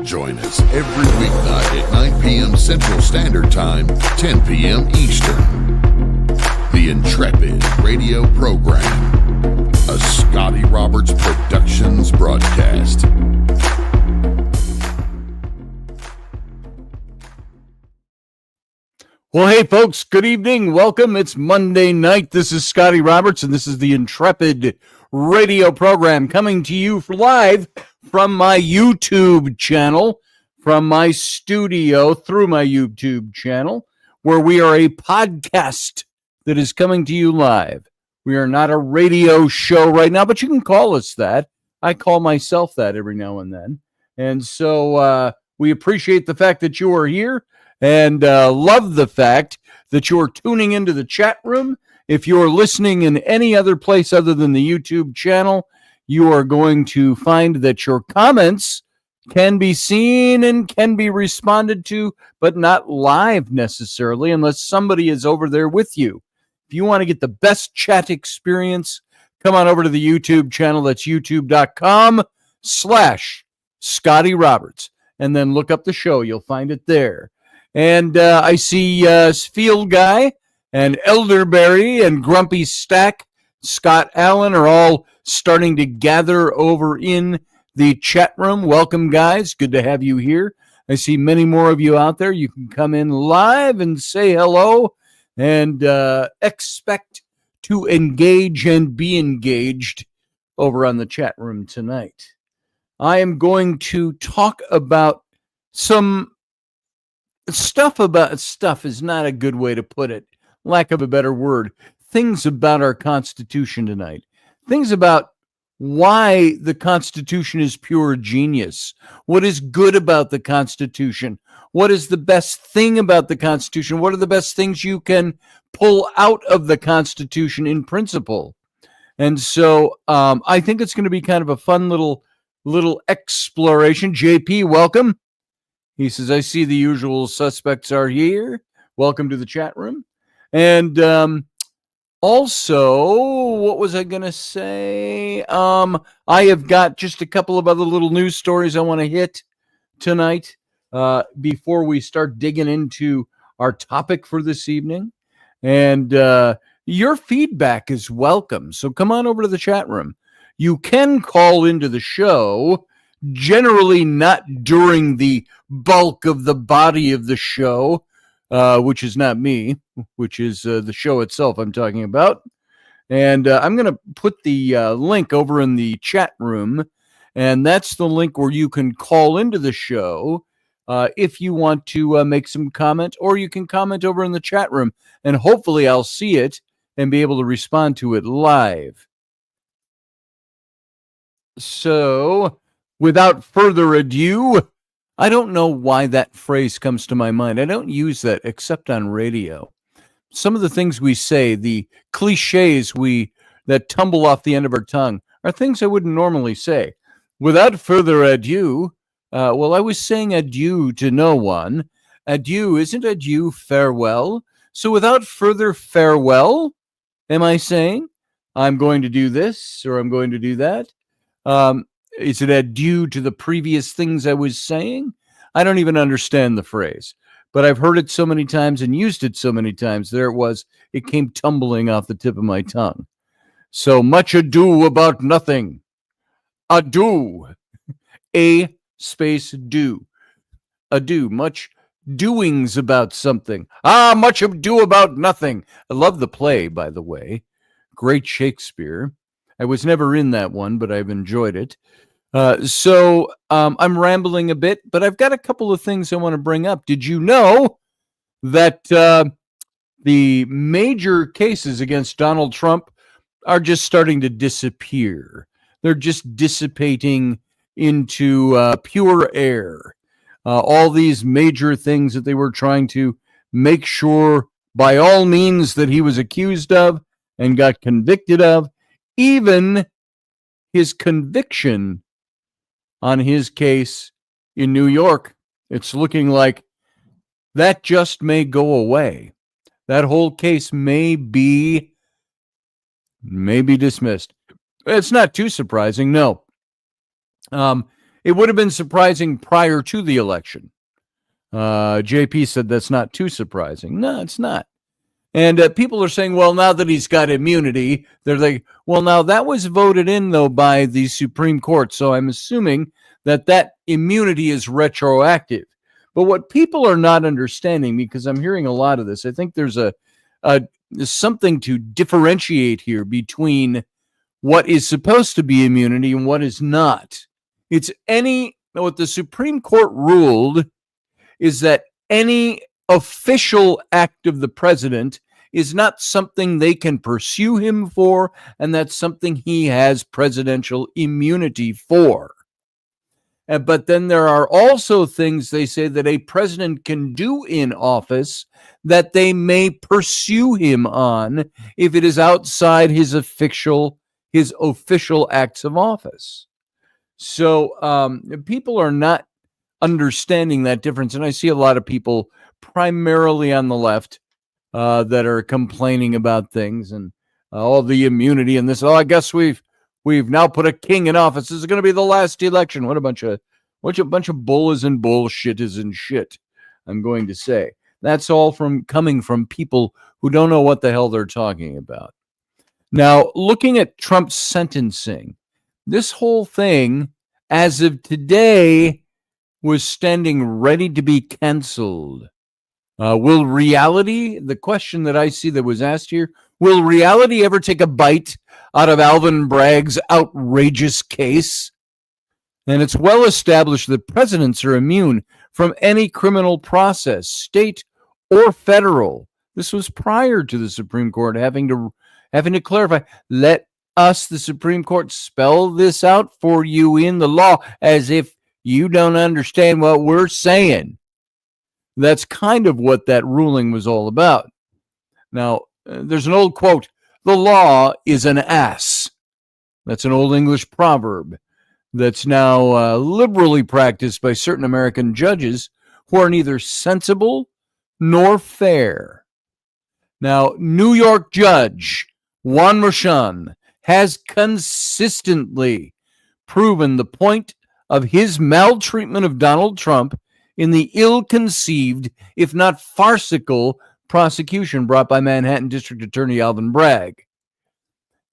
Join us every weeknight at 9 p.m. Central Standard Time, 10 p.m. Eastern. The Intrepid radio program, a Scotty Roberts Productions broadcast. Well, hey, folks, good evening. Welcome. It's Monday night. This is Scotty Roberts, and this is the Intrepid radio program coming to you live from my YouTube channel, from my studio through my YouTube channel, where we are a podcast that is coming to you live. We are not a radio show right now, but you can call us that. I call myself that every now and then. And so we appreciate the fact that you are here and love the fact that you're tuning into the chat room. If you're listening in any other place other than the YouTube channel, you are going to find that your comments can be seen and can be responded to, but not live necessarily unless somebody is over there with you. If you want to get the best chat experience, come on over to the YouTube channel. That's youtube.com/Scotty Roberts. And then look up the show. You'll find it there. And I see Field Guy and Elderberry and Grumpy Stack, Scott Allen are all starting to gather over in the chat room. Welcome, guys. Good to have you here. I see many more of you out there. You can come in live and say hello and expect to engage and be engaged over on the chat room tonight. I am going to talk about some stuff is not a good way to put it. Lack of a better word. Things about our Constitution tonight. Things about why the Constitution is pure genius. What is good about the Constitution? What is the best thing about the Constitution? What are the best things you can pull out of the Constitution in principle? And so I think it's going to be kind of a fun little exploration. JP, welcome. He says, I see the usual suspects are here. Welcome to the chat room. And also, what was I going to say? I have got just a couple of other little news stories I want to hit tonight before we start digging into our topic for this evening. And your feedback is welcome. So come on over to the chat room. You can call into the show, generally not during the bulk of the body of the show, which is not me, which is the show itself I'm talking about. And I'm going to put the link over in the chat room, and that's the link where you can call into the show if you want to make some comment, or you can comment over in the chat room, and hopefully I'll see it and be able to respond to it live. So, without further ado, I don't know why that phrase comes to my mind. I don't use that except on radio. Some of the things we say, the cliches that tumble off the end of our tongue, are things I wouldn't normally say. Without further ado, I was saying adieu to no one. Adieu, isn't adieu farewell? So without further farewell, am I saying I'm going to do this or I'm going to do that? is it adieu to the previous things I was saying? I don't even understand the phrase, but I've heard it so many times and used it so many times. There it was. It came tumbling off the tip of my tongue. So much ado about nothing. Ado. A space do. Ado. Much doings about something. Much ado about nothing. I love the play, by the way. Great Shakespeare. I was never in that one, but I've enjoyed it. So I'm rambling a bit, but I've got a couple of things I want to bring up. Did you know that the major cases against Donald Trump are just starting to disappear? They're just dissipating into pure air. All these major things that they were trying to make sure by all means that he was accused of and got convicted of, even his conviction on his case in New York, it's looking like that just may go away. That whole case may be dismissed. It's not too surprising, no. It would have been surprising prior to the election. JP said that's not too surprising. No, it's not. And people are saying, well, now that he's got immunity, they're like, well, now that was voted in, though, by the Supreme Court. So I'm assuming that immunity is retroactive. But what people are not understanding, because I'm hearing a lot of this, I think there's something to differentiate here between what is supposed to be immunity and what is not. What the Supreme Court ruled is that any official act of the president is not something they can pursue him for, and that's something he has presidential immunity for. But then there are also things they say that a president can do in office that they may pursue him on if it is outside his official acts of office. So people are not understanding that difference. And I see a lot of people primarily on the left that are complaining about things and all the immunity and this. Oh, I guess we've now put a king in office. This is going to be the last election. What a bunch of bull is and bullshit is and shit, I'm going to say. That's all coming from people who don't know what the hell they're talking about. Now, looking at Trump's sentencing, this whole thing, as of today, was standing ready to be canceled. Will reality, the question that I see that was asked here, will reality ever take a bite out of Alvin Bragg's outrageous case? And it's well established that presidents are immune from any criminal process, state or federal. This was prior to the Supreme Court having to clarify. Let us, the Supreme Court, spell this out for you in the law, as if you don't understand what we're saying. That's kind of what that ruling was all about. Now, there's an old quote, the law is an ass. That's an old English proverb that's now liberally practiced by certain American judges who are neither sensible nor fair. Now, New York judge Juan Merchan has consistently proven the point of his maltreatment of Donald Trump in the ill-conceived, if not farcical, prosecution brought by Manhattan District Attorney Alvin Bragg.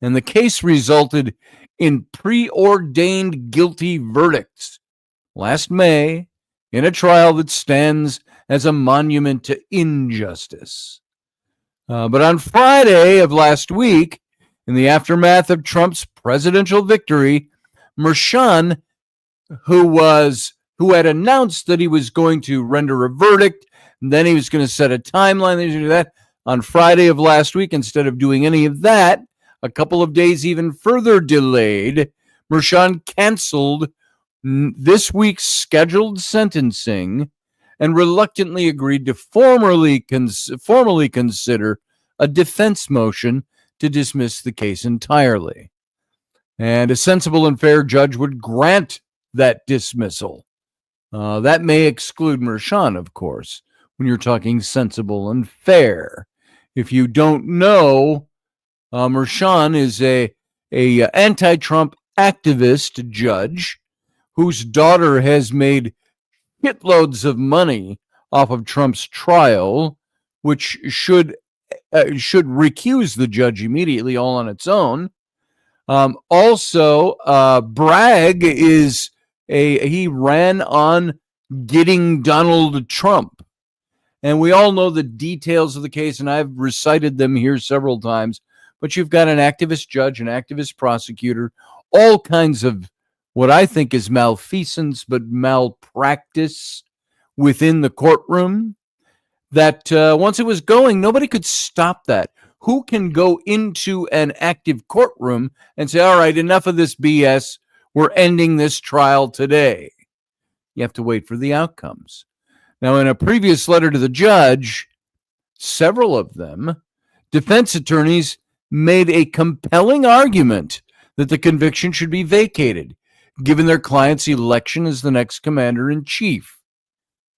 And the case resulted in preordained guilty verdicts last May in a trial that stands as a monument to injustice. But on Friday of last week, in the aftermath of Trump's presidential victory, Merchan, who had announced that he was going to render a verdict, and then he was going to set a timeline, they do that on Friday of last week. Instead of doing any of that, a couple of days even further delayed, Merchan canceled this week's scheduled sentencing and reluctantly agreed to formally consider a defense motion to dismiss the case entirely. And a sensible and fair judge would grant that dismissal. That may exclude Merchan, of course, when you're talking sensible and fair. If you don't know, Merchan is a anti-Trump, activist judge whose daughter has made shitloads of money off of Trump's trial, which should recuse the judge immediately, all on its own. Also, Bragg he ran on getting Donald Trump. And we all know the details of the case, and I've recited them here several times. But you've got an activist judge, an activist prosecutor, all kinds of what I think is malfeasance, but malpractice within the courtroom. That once it was going, nobody could stop that. Who can go into an active courtroom and say, all right, enough of this BS, we're ending this trial today? You have to wait for the outcomes. Now, in a previous letter to the judge, several of them, defense attorneys made a compelling argument that the conviction should be vacated, given their client's election as the next commander-in-chief.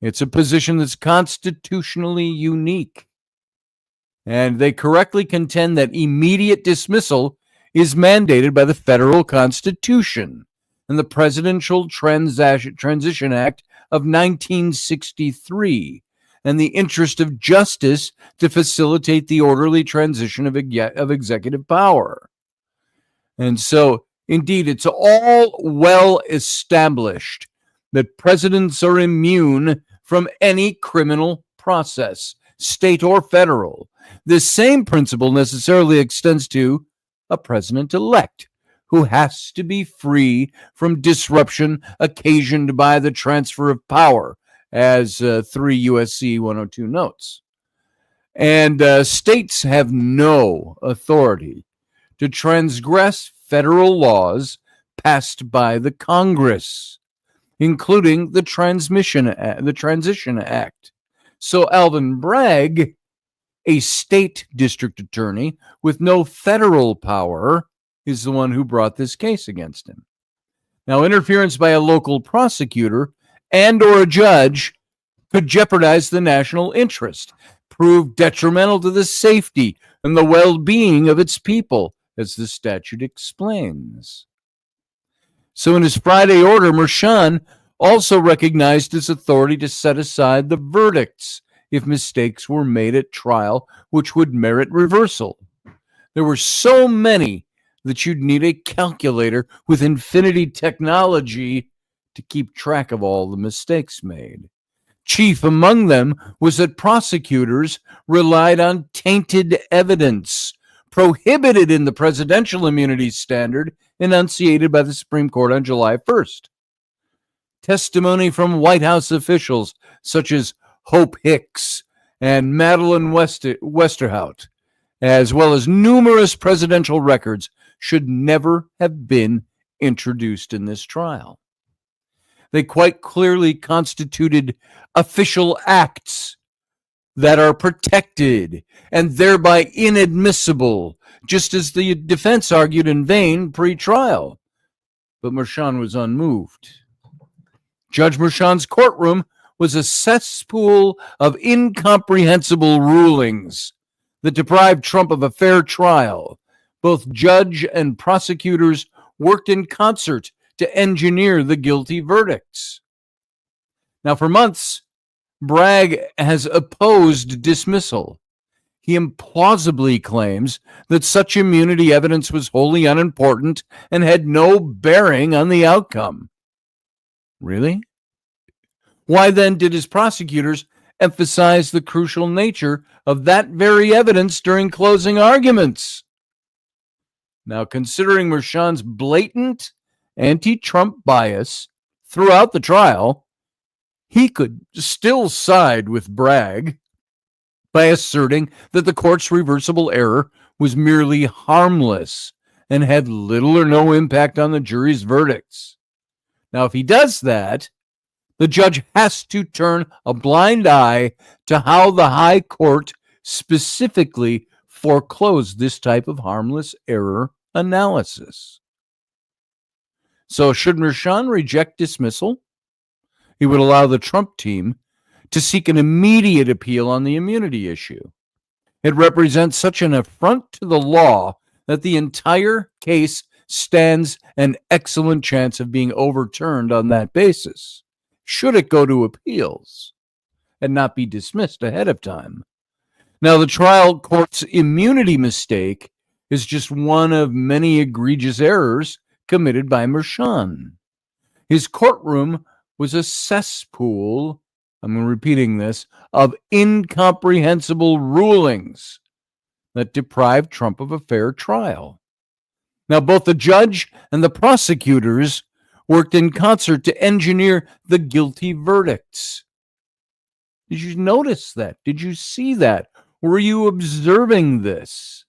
It's a position that's constitutionally unique. And they correctly contend that immediate dismissal is mandated by the federal Constitution and the Presidential Transition Act of 1963, and the interest of justice to facilitate the orderly transition of executive power. And so, indeed, it's all well established that presidents are immune from any criminal process, state or federal. This same principle necessarily extends to a president-elect, who has to be free from disruption occasioned by the transfer of power, as 3 U.S.C. 102 notes. And states have no authority to transgress federal laws passed by the Congress, including the Transition Act. So Alvin Bragg, a state district attorney with no federal power, is the one who brought this case against him. Now, interference by a local prosecutor and or a judge could jeopardize the national interest, prove detrimental to the safety and the well-being of its people, as the statute explains. So in his Friday order, Merchan also recognized his authority to set aside the verdicts if mistakes were made at trial, which would merit reversal. There were so many that you'd need a calculator with infinity technology to keep track of all the mistakes made. Chief among them was that prosecutors relied on tainted evidence, prohibited in the presidential immunity standard enunciated by the Supreme Court on July 1st. Testimony from White House officials such as Hope Hicks and Madeleine Westerhout, as well as numerous presidential records, should never have been introduced in this trial. They quite clearly constituted official acts that are protected and thereby inadmissible, just as the defense argued in vain pre-trial. But Merchan was unmoved. Judge Merchan's courtroom was a cesspool of incomprehensible rulings that deprived Trump of a fair trial. Both judge and prosecutors worked in concert to engineer the guilty verdicts. Now, for months, Bragg has opposed dismissal. He implausibly claims that such immunity evidence was wholly unimportant and had no bearing on the outcome. Really? Why then did his prosecutors emphasize the crucial nature of that very evidence during closing arguments? Now, considering Merchan's blatant anti-Trump bias throughout the trial, he could still side with Bragg by asserting that the court's reversible error was merely harmless and had little or no impact on the jury's verdicts. Now, if he does that, the judge has to turn a blind eye to how the high court specifically foreclosed this type of harmless error analysis. So should Merchan reject dismissal? He would allow the Trump team to seek an immediate appeal on the immunity issue. It represents such an affront to the law that the entire case stands an excellent chance of being overturned on that basis, should it go to appeals and not be dismissed ahead of time. Now, the trial court's immunity mistake is just one of many egregious errors committed by Mershon. His courtroom was a cesspool, I'm repeating this, of incomprehensible rulings that deprived Trump of a fair trial. Now, both the judge and the prosecutors worked in concert to engineer the guilty verdicts. Did you notice that? Did you see that? Were you observing this?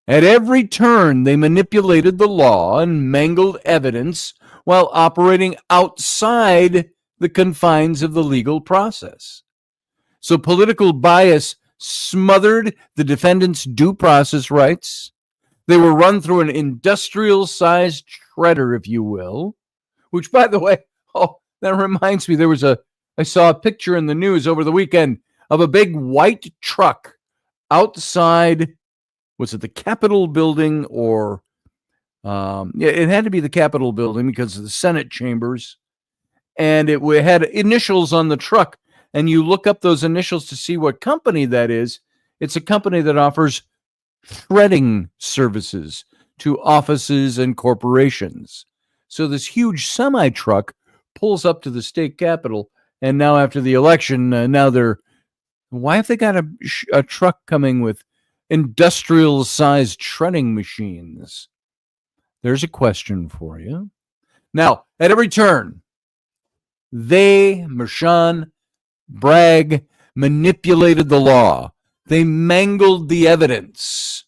At every turn, they manipulated the law and mangled evidence while operating outside the confines of the legal process. So political bias smothered the defendants' due process rights. They were run through an industrial-sized shredder, if you will, which, by the way, that reminds me, I saw a picture in the news over the weekend of a big white truck outside, was it the Capitol building or, it had to be the Capitol building because of the Senate chambers, and it had initials on the truck, and you look up those initials to see what company that is. It's a company that offers shredding services to offices and corporations. So this huge semi-truck pulls up to the state capitol, and now after the election, why have they got a truck coming with industrial-sized shredding machines? There's a question for you. Now, at every turn, Mershon, Bragg, manipulated the law. They mangled the evidence.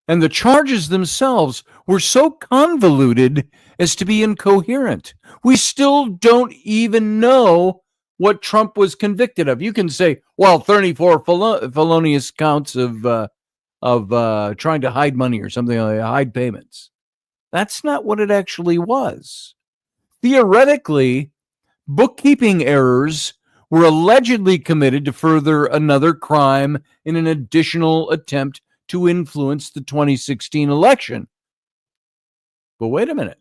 And the charges themselves were so convoluted as to be incoherent. We still don't even know what Trump was convicted of. You can say, well, 34 felonious counts of trying to hide money or something like that, hide payments. That's not what it actually was. Theoretically, bookkeeping errors were allegedly committed to further another crime in an additional attempt to influence the 2016 election. But wait a minute.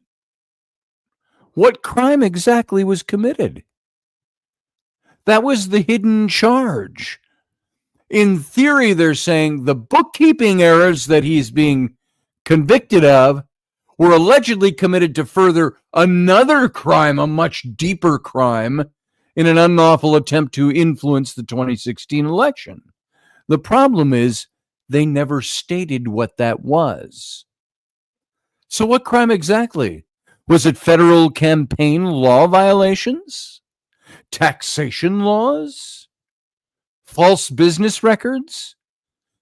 What crime exactly was committed? That was the hidden charge. In theory, they're saying the bookkeeping errors that he's being convicted of were allegedly committed to further another crime, a much deeper crime, in an unlawful attempt to influence the 2016 election. The problem is they never stated what that was. So what crime exactly? Was it federal campaign law violations? Taxation laws? False business records?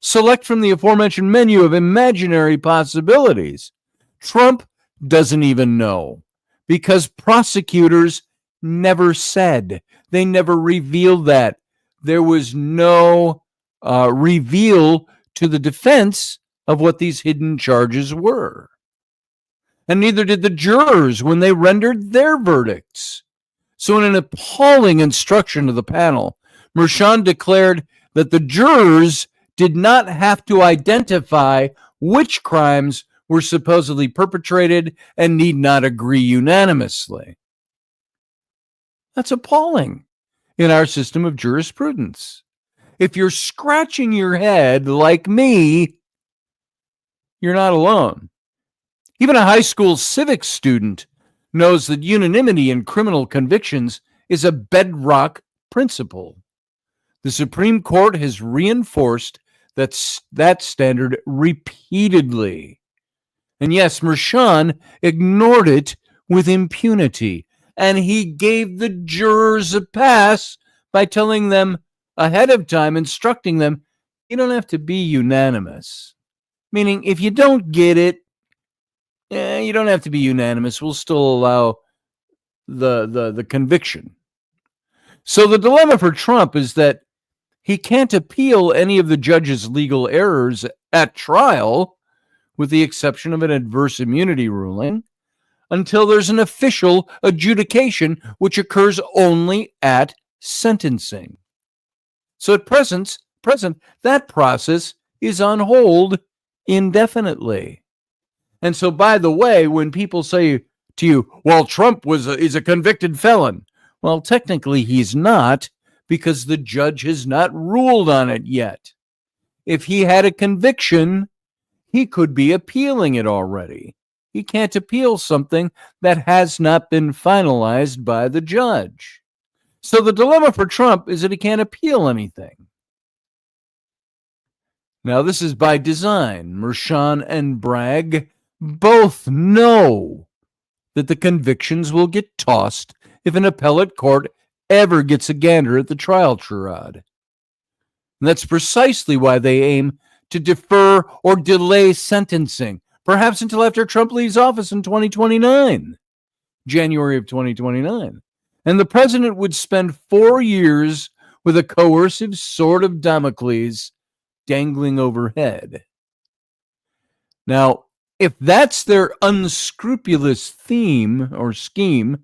Select from the aforementioned menu of imaginary possibilities. Trump doesn't even know because prosecutors never said. They never revealed that. There was no reveal to the defense of what these hidden charges were. And neither did the jurors when they rendered their verdicts. So in an appalling instruction to the panel, Mershon declared that the jurors did not have to identify which crimes were supposedly perpetrated and need not agree unanimously. That's appalling in our system of jurisprudence. If you're scratching your head like me, you're not alone. Even a high school civics student knows that unanimity in criminal convictions is a bedrock principle. The Supreme Court has reinforced that standard repeatedly. And yes, Mershon ignored it with impunity, and he gave the jurors a pass by telling them ahead of time, instructing them, you don't have to be unanimous. Meaning, if you don't get it, you don't have to be unanimous. We'll still allow the conviction. So the dilemma for Trump is that he can't appeal any of the judge's legal errors at trial, with the exception of an adverse immunity ruling, until there's an official adjudication, which occurs only at sentencing. So at present, that process is on hold indefinitely. And so, by the way, when people say to you, well, Trump is a convicted felon, well, technically he's not, because the judge has not ruled on it yet. If he had a conviction, he could be appealing it already. He can't appeal something that has not been finalized by the judge. So the dilemma for Trump is that he can't appeal anything. Now, this is by design. Mershon and Bragg both know that the convictions will get tossed if an appellate court ever gets a gander at the trial charade. And that's precisely why they aim to defer or delay sentencing, perhaps until after Trump leaves office in 2029, January of 2029. And the president would spend 4 years with a coercive sword of Damocles dangling overhead. Now, if that's their unscrupulous theme or scheme,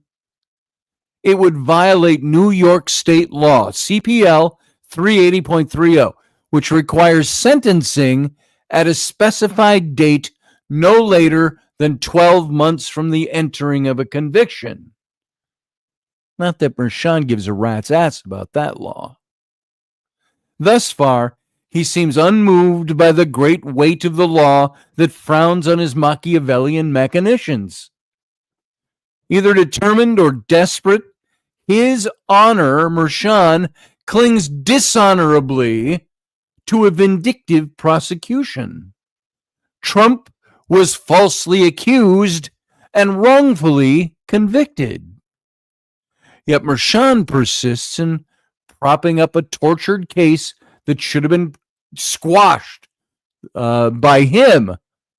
it would violate New York state law, CPL 380.30, which requires sentencing at a specified date no later than 12 months from the entering of a conviction. Not that Mershon gives a rat's ass about that law. Thus far, he seems unmoved by the great weight of the law that frowns on his Machiavellian machinations. Either determined or desperate, his honor, Mershon, clings dishonorably to a vindictive prosecution. Trump was falsely accused and wrongfully convicted. Yet Mershon persists in propping up a tortured case that should have been squashed by him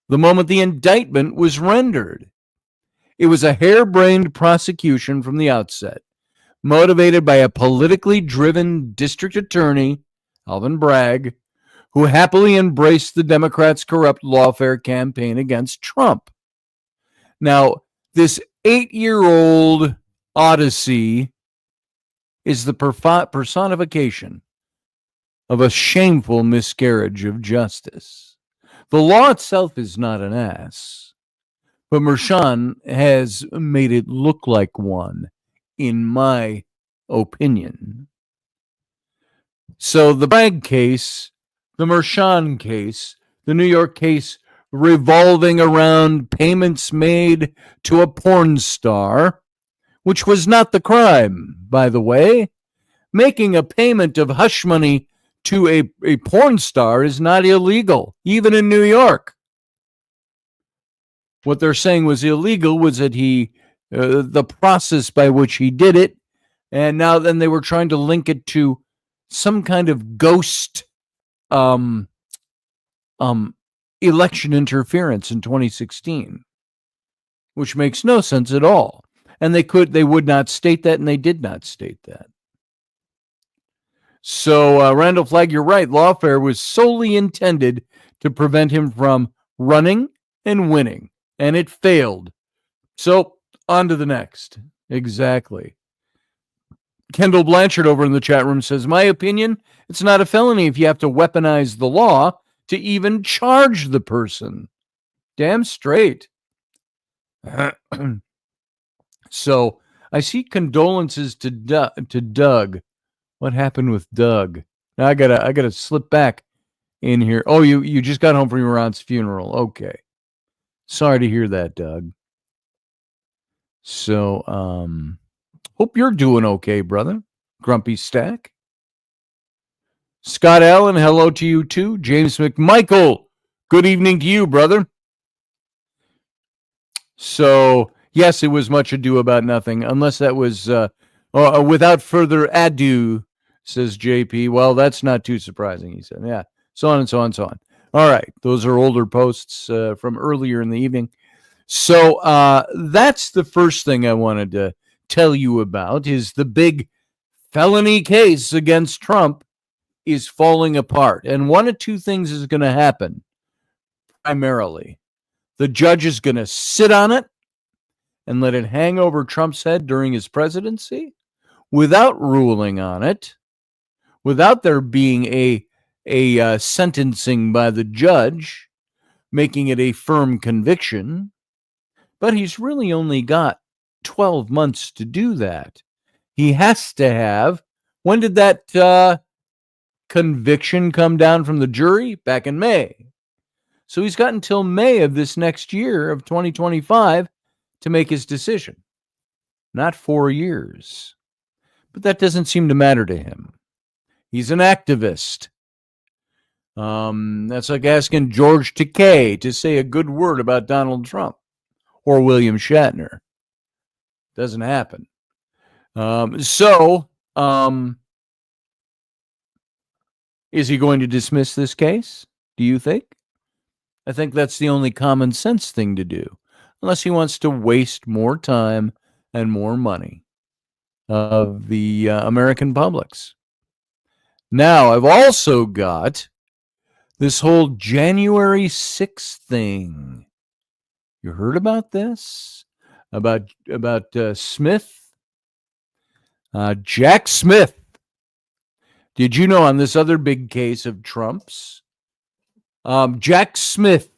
the moment the indictment was rendered. It was a harebrained prosecution from the outset, motivated by a politically driven district attorney, Alvin Bragg, who happily embraced the Democrats' corrupt lawfare campaign against Trump. Now, this 8-year-old odyssey is the personification of a shameful miscarriage of justice. The law itself is not an ass, but Mershon has made it look like one, in my opinion. So the Bragg case, the Mershon case, the New York case revolving around payments made to a porn star, which was not the crime, by the way. Making a payment of hush money to a porn star is not illegal, even in New York. What they're saying was illegal was that the process by which he did it, and now then they were trying to link it to some kind of ghost election interference in 2016, which makes no sense at all. And they would not state that, and they did not state that. So, Randall Flagg, you're right. Lawfare was solely intended to prevent him from running and winning, and it failed. So, on to the next. Exactly. Kendall Blanchard over in the chat room says, my opinion, it's not a felony if you have to weaponize the law to even charge the person. Damn straight. So, I see condolences to Doug. What happened with Doug? Now I gotta slip back in here. Oh, you just got home from your aunt's funeral. Okay. Sorry to hear that, Doug. So, hope you're doing okay, brother. Grumpy Stack. Scott Allen, hello to you too. James McMichael, good evening to you, brother. So, yes, it was much ado about nothing, unless that was without further ado, says JP. Well, that's not too surprising, he said. Yeah, so on and so on and so on. All right, those are older posts from earlier in the evening. So that's the first thing I wanted to tell you about, is the big felony case against Trump is falling apart. And one of two things is going to happen, primarily. The judge is going to sit on it and let it hang over Trump's head during his presidency without ruling on it, without there being a sentencing by the judge, making it a firm conviction. But he's really only got 12 months to do that. He has to have. When did that conviction come down from the jury? Back in May. So he's got until May of this next year of 2025 to make his decision. Not 4 years. But that doesn't seem to matter to him. He's an activist. That's like asking George Takei to say a good word about Donald Trump or William Shatner. Doesn't happen. Is he going to dismiss this case? Do you think? I think that's the only common sense thing to do, unless he wants to waste more time and more money of the American public's. Now, I've also got this whole January 6th thing. You heard about this? About Smith? Jack Smith. Did you know on this other big case of Trump's, Jack Smith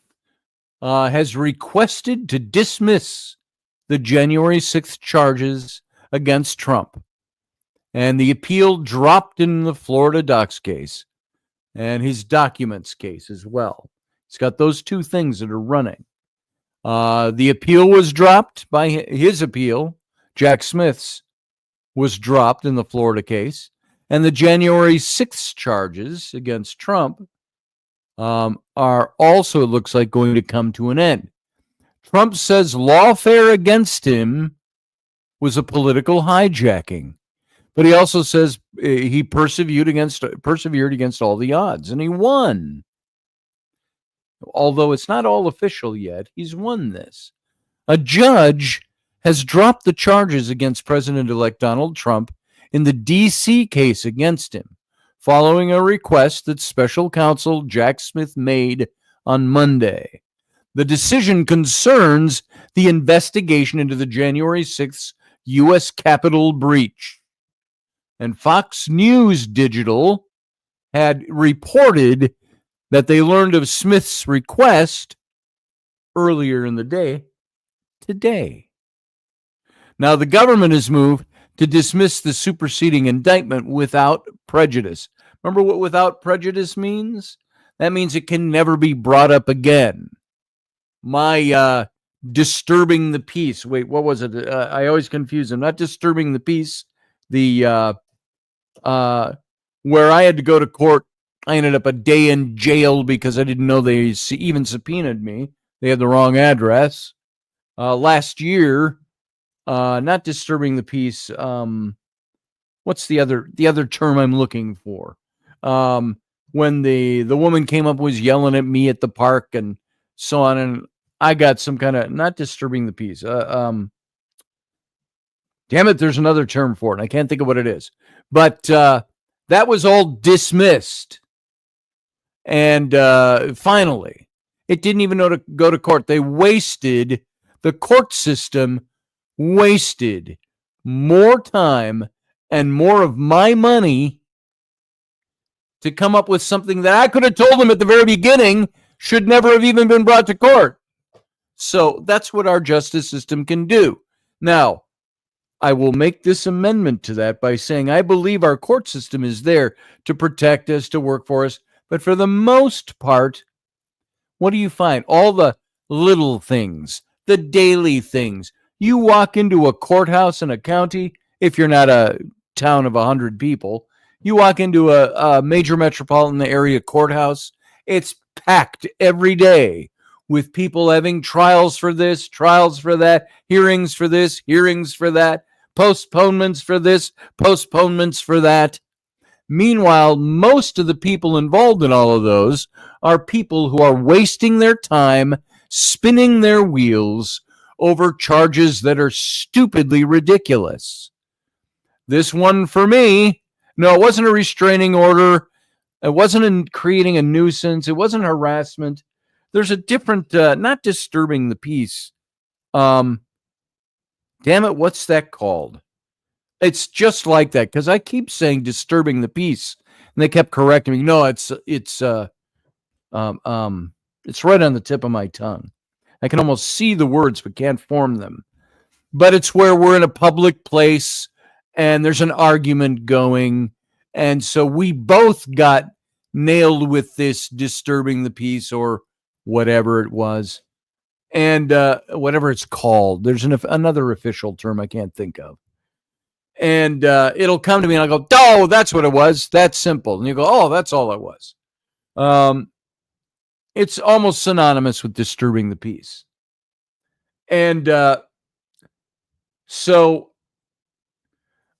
has requested to dismiss the January 6th charges against Trump. And the appeal dropped in the Florida docs case and his documents case as well. He's got those two things that are running. The appeal was dropped by his appeal. Jack Smith's was dropped in the Florida case. And the January 6th charges against Trump are also, it looks like, going to come to an end. Trump says lawfare against him was a political hijacking. But he also says he persevered against all the odds, and he won. Although it's not all official yet, he's won this. A judge has dropped the charges against President-elect Donald Trump in the D.C. case against him, following a request that special counsel Jack Smith made on Monday. The decision concerns the investigation into the January 6th U.S. Capitol breach. And Fox News Digital had reported that they learned of Smith's request earlier in the day today. Now, the government has moved to dismiss the superseding indictment without prejudice. Remember what without prejudice means? That means it can never be brought up again. My disturbing the peace. Wait, what was it? I always confuse them. Not disturbing the peace. Where I had to go to court, I ended up a day in jail because I didn't know they even subpoenaed me. They had the wrong address. Last year, not disturbing the peace. What's the other term I'm looking for? When the woman came up, was yelling at me at the park and so on, and I got some kind of, not disturbing the peace. Damn it, there's another term for it. I can't think of what it is. But that was all dismissed. And finally, it didn't even know to go to court. They wasted, the court system wasted more time and more of my money to come up with something that I could have told them at the very beginning should never have even been brought to court. So that's what our justice system can do. Now, I will make this amendment to that by saying I believe our court system is there to protect us, to work for us. But for the most part, what do you find? All the little things, the daily things. You walk into a courthouse in a county, if you're not a town of 100 people, you walk into a major metropolitan area courthouse, it's packed every day with people having trials for this, trials for that, hearings for this, hearings for that, postponements for this, postponements for that. Meanwhile, most of the people involved in all of those are people who are wasting their time, spinning their wheels over charges that are stupidly ridiculous. This one for me, no, it wasn't a restraining order. It wasn't creating a nuisance. It wasn't harassment. There's a different, not disturbing the peace. Damn it, what's that called? It's just like that, because I keep saying disturbing the peace, and they kept correcting me. No, it's It's right on the tip of my tongue. I can almost see the words but can't form them. But it's where we're in a public place and there's an argument going. And so we both got nailed with this disturbing the peace or whatever it was. And whatever it's called. There's another official term I can't think of. And it'll come to me and I'll go, oh, that's what it was. That's simple. And you go, oh, that's all it was. It's almost synonymous with disturbing the peace. And so,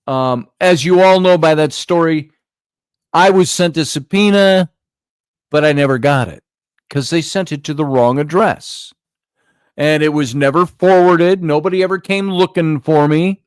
as you all know by that story, I was sent a subpoena, but I never got it because they sent it to the wrong address. And it was never forwarded. Nobody ever came looking for me.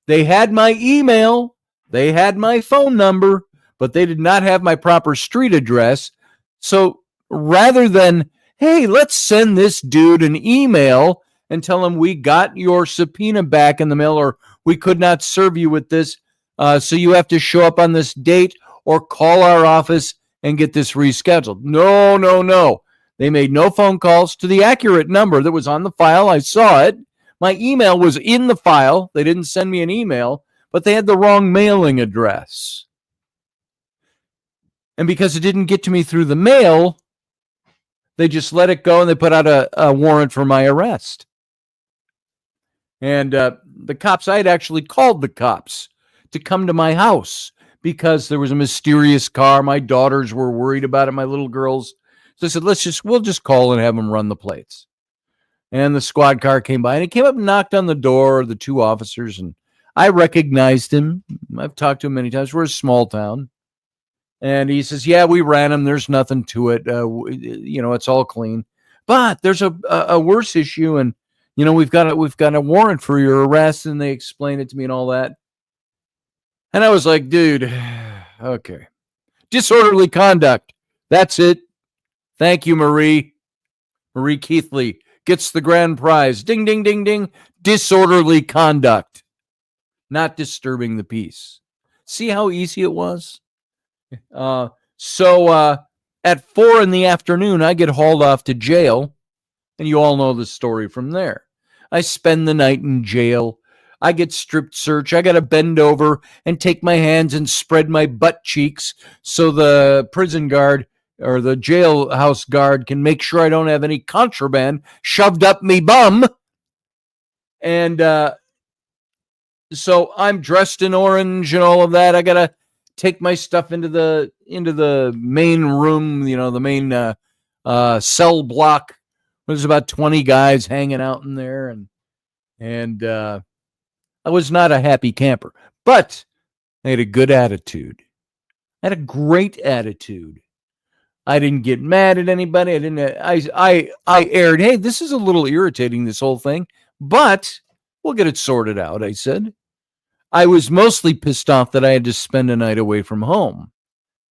They had my email. They had my phone number, but they did not have my proper street address. So rather than, hey, let's send this dude an email and tell him we got your subpoena back in the mail or we could not serve you with this, so you have to show up on this date or call our office and get this rescheduled. No. They made no phone calls to the accurate number that was on the file. I saw it. My email was in the file. They didn't send me an email, but they had the wrong mailing address. And because it didn't get to me through the mail, they just let it go and they put out a warrant for my arrest. And the cops, I had actually called the cops to come to my house because there was a mysterious car. My daughters were worried about it, my little girls. So I said, we'll just call and have them run the plates. And the squad car came by and he came up and knocked on the door of the two officers. And I recognized him. I've talked to him many times. We're a small town. And he says, yeah, we ran him. There's nothing to it. It's all clean. But there's a worse issue. And, we've got a warrant for your arrest. And they explained it to me and all that. And I was like, dude, okay. Disorderly conduct. That's it. Thank you, Marie. Marie Keithley gets the grand prize. Ding, ding, ding, ding. Disorderly conduct. Not disturbing the peace. See how easy it was? So at 4 p.m, I get hauled off to jail. And you all know the story from there. I spend the night in jail. I get strip search. I got to bend over and take my hands and spread my butt cheeks so the prison guard or the jailhouse guard can make sure I don't have any contraband shoved up me bum. And so I'm dressed in orange and all of that. I got to take my stuff into the main room, the main cell block. There's about 20 guys hanging out in there. And I was not a happy camper, but I had a good attitude. I had a great attitude. I didn't get mad at anybody. I aired, hey, this is a little irritating, this whole thing, but we'll get it sorted out, I said. I was mostly pissed off that I had to spend a night away from home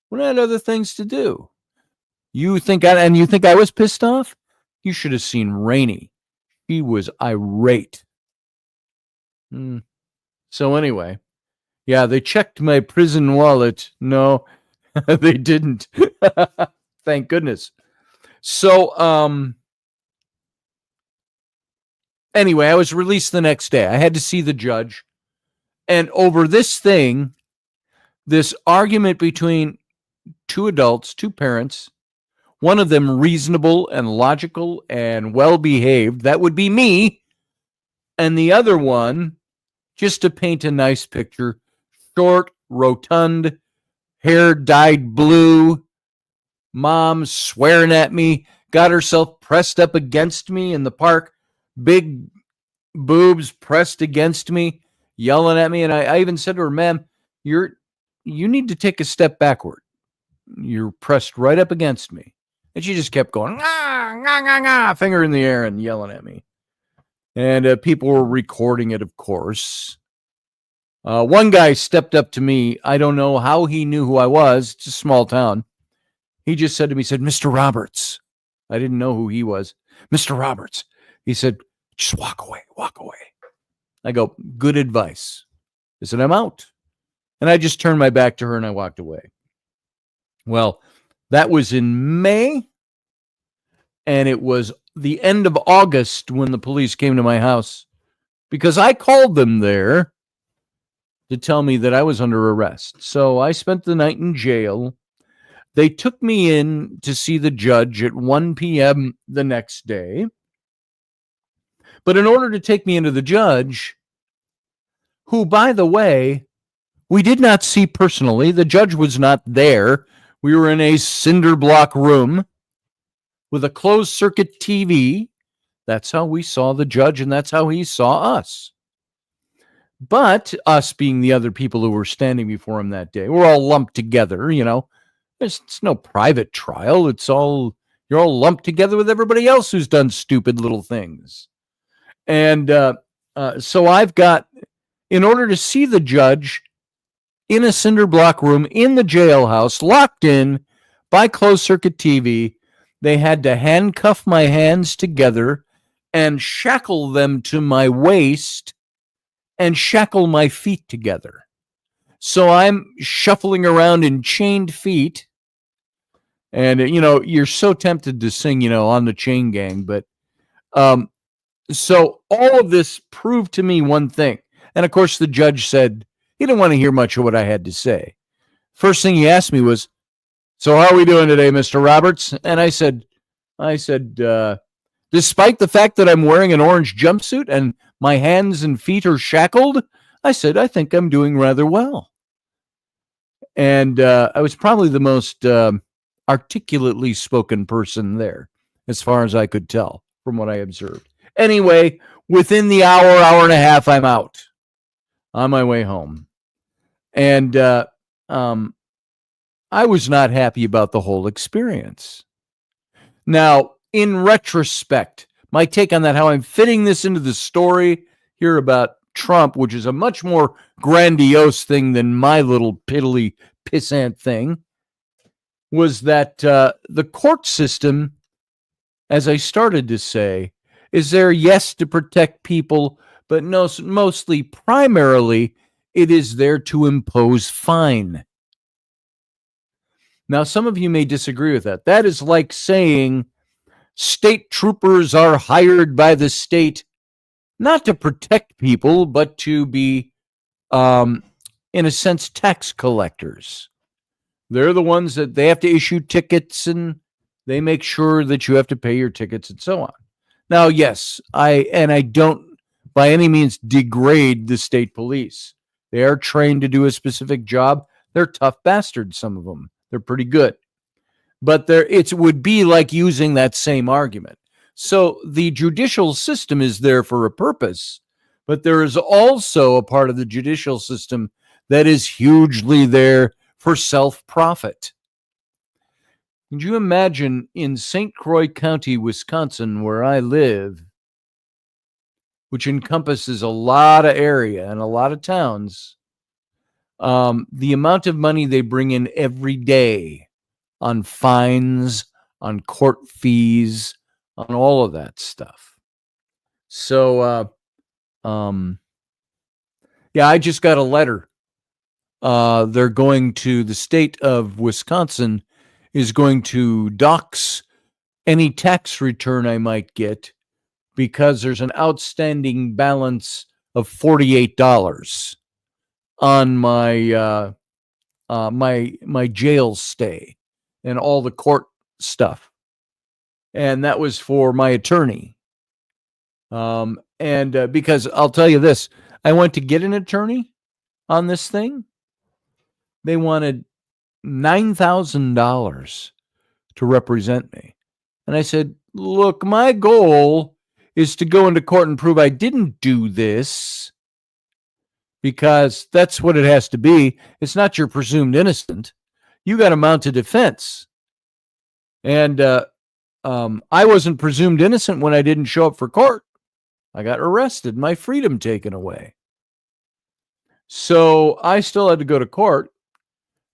when I had other things to do. You think I was pissed off? You should have seen Rainey. She was irate. So anyway, yeah, they checked my prison wallet. No, they didn't. Thank goodness. So, anyway, I was released the next day. I had to see the judge. And over this thing, this argument between two adults, two parents, one of them reasonable and logical and well-behaved, that would be me, and the other one, just to paint a nice picture, short, rotund, hair dyed blue, mom swearing at me, got herself pressed up against me in the park, big boobs pressed against me, yelling at me. And I even said to her, ma'am, you need to take a step backward. You're pressed right up against me. And she just kept going, finger in the air and yelling at me. And people were recording it, of course. One guy stepped up to me. I don't know how he knew who I was. It's a small town. He just said to me, he said, Mr. Roberts. I didn't know who he was. Mr. Roberts. He said, just walk away, walk away. I go, good advice. I said, I'm out. And I just turned my back to her and I walked away. Well, that was in May. And it was the end of August when the police came to my house because I called them there to tell me that I was under arrest. So I spent the night in jail. They took me in to see the judge at 1 p.m. the next day. But in order to take me into the judge, who, by the way, we did not see personally, the judge was not there. We were in a cinder block room with a closed circuit TV. That's how we saw the judge, and that's how he saw us. But us being the other people who were standing before him that day, we're all lumped together, you know. It's no private trial. You're all lumped together with everybody else who's done stupid little things. And so I've got, in order to see the judge in a cinder block room in the jailhouse, locked in by closed circuit TV, they had to handcuff my hands together and shackle them to my waist and shackle my feet together. So I'm shuffling around in chained feet. And, you know, you're so tempted to sing, you know, On the Chain Gang. But so all of this proved to me one thing. And, of course, the judge said he didn't want to hear much of what I had to say. First thing he asked me was, so how are we doing today, Mr. Roberts? And I said, despite the fact that I'm wearing an orange jumpsuit and my hands and feet are shackled, I said, I think I'm doing rather well. And I was probably the most articulately spoken person there, as far as I could tell from what I observed. Anyway, within the hour and a half, I'm out on my way home. And I was not happy about the whole experience. Now, in retrospect, my take on that, how I'm fitting this into the story here about Trump, which is a much more grandiose thing than my little piddly pissant thing, was that the court system, as I started to say, is there, yes, to protect people, but no, mostly, primarily, it is there to impose fine. Now, some of you may disagree with that. That is like saying state troopers are hired by the state not to protect people, but to be, in a sense, tax collectors. They're the ones that they have to issue tickets, and they make sure that you have to pay your tickets and so on. Now, yes, I don't by any means degrade the state police. They are trained to do a specific job. They're tough bastards, some of them. They're pretty good. But it would be like using that same argument. So the judicial system is there for a purpose, but there is also a part of the judicial system that is hugely there for self-profit. Could you imagine in St. Croix County, Wisconsin, where I live, which encompasses a lot of area and a lot of towns, the amount of money they bring in every day on fines, on court fees, on all of that stuff. So, yeah, I just got a letter. They're going to, the state of Wisconsin is going to dox any tax return I might get because there's an outstanding balance of $48 on my my jail stay and all the court stuff. And that was for my attorney. Because I'll tell you this, I went to get an attorney on this thing. They wanted $9,000 to represent me. And I said, look, my goal is to go into court and prove I didn't do this, because that's what it has to be. It's not you're presumed innocent. You got to mount a defense. And I wasn't presumed innocent when I didn't show up for court. I got arrested, my freedom taken away. So I still had to go to court.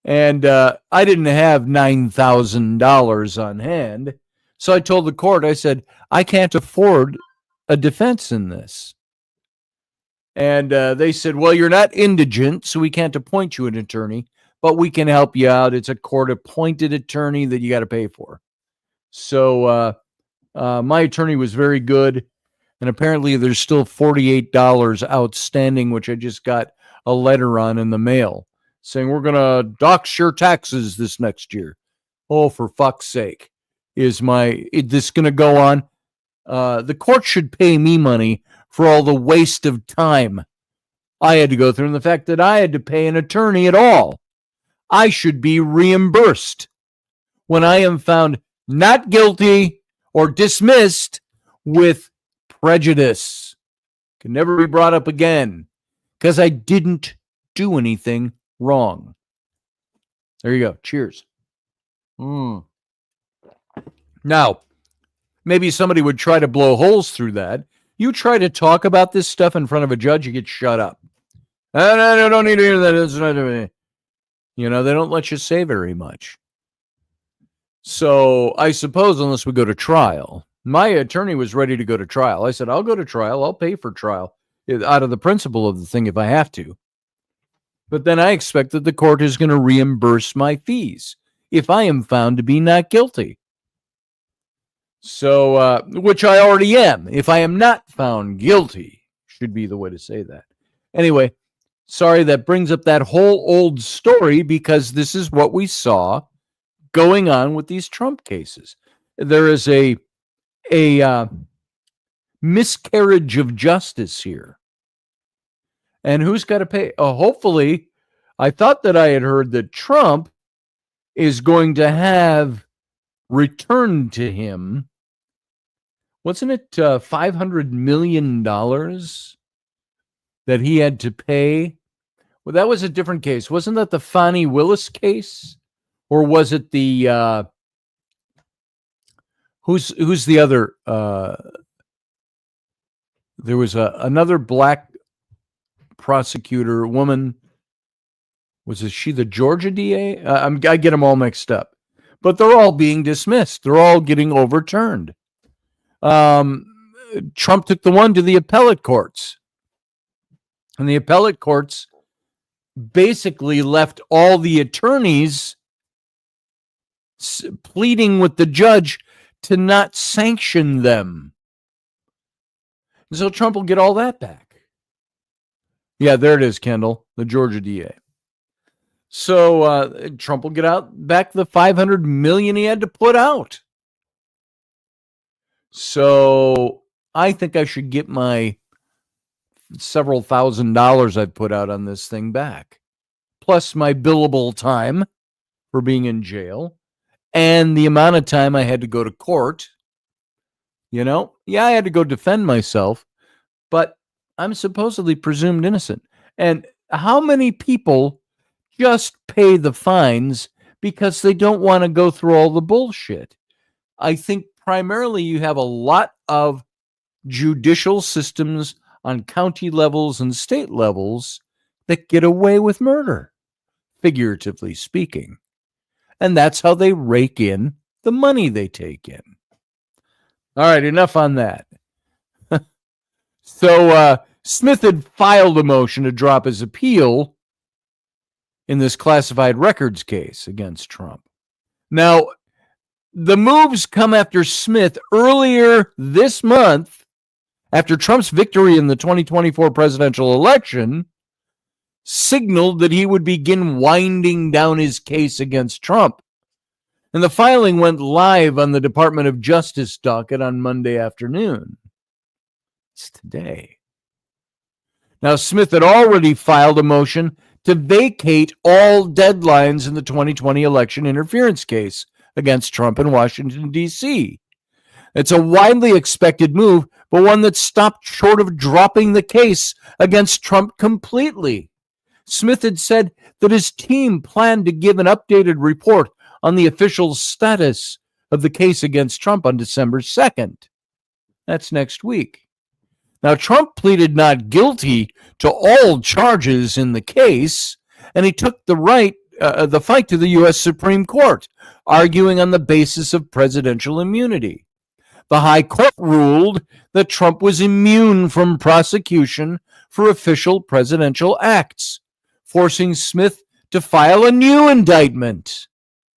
And I didn't have $9,000 on hand. So I told the court, I said, I can't afford a defense in this. And they said, well, you're not indigent, so we can't appoint you an attorney, but we can help you out. It's a court-appointed attorney that you got to pay for. So My attorney was very good, and apparently there's still $48 outstanding, which I just got a letter on in the mail saying we're going to dox your taxes this next year. Oh, for fuck's sake. Is this going to go on? The court should pay me money for all the waste of time I had to go through and the fact that I had to pay an attorney at all. I should be reimbursed when I am found not guilty or dismissed with prejudice. Can never be brought up again because I didn't do anything wrong. There you go. Cheers. Now, maybe somebody would try to blow holes through that. You try to talk about this stuff in front of a judge, you get shut up. No, don't need to hear that. It's not, they don't let you say very much. So I suppose unless we go to trial, my attorney was ready to go to trial. I said, I'll go to trial. I'll pay for trial out of the principle of the thing if I have to. But then I expect that the court is going to reimburse my fees if I am found to be not guilty. So, which I already am. If I am not found guilty, should be the way to say that. Anyway, sorry, that brings up that whole old story because this is what we saw going on with these Trump cases. There is a miscarriage of justice here. And who's got to pay? Hopefully, I thought that I had heard that Trump is going to have returned to him. Wasn't it $500 million that he had to pay? Well, that was a different case. Wasn't that the Fani Willis case? Or was it the who's the other? There was another black prosecutor woman. Was she the Georgia DA? I get them all mixed up, but they're all being dismissed. They're all getting overturned. Trump took the one to the appellate courts, and the appellate courts basically left all the attorneys pleading with the judge to not sanction them. And so Trump will get all that back. Yeah, there it is, Kendall, the Georgia DA. So Trump will get back the $500 million he had to put out. So I think I should get my several $1,000s I've put out on this thing back, plus my billable time for being in jail and the amount of time I had to go to court. Yeah, I had to go defend myself, but I'm supposedly presumed innocent. And how many people just pay the fines because they don't want to go through all the bullshit? I think primarily you have a lot of judicial systems on county levels and state levels that get away with murder, figuratively speaking. And that's how they rake in the money they take in. All right, enough on that. So Smith had filed a motion to drop his appeal in this classified records case against Trump. Now, the moves come after Smith earlier this month, after Trump's victory in the 2024 presidential election, signaled that he would begin winding down his case against Trump. And the filing went live on the Department of Justice docket on Monday afternoon. It's today. Now, Smith had already filed a motion to vacate all deadlines in the 2020 election interference case against Trump in Washington, D.C. It's a widely expected move, but one that stopped short of dropping the case against Trump completely. Smith had said that his team planned to give an updated report on the official status of the case against Trump on December 2nd. That's next week. Now, Trump pleaded not guilty to all charges in the case, and he took the fight to the U.S. Supreme Court, arguing on the basis of presidential immunity. The High Court ruled that Trump was immune from prosecution for official presidential acts, forcing Smith to file a new indictment.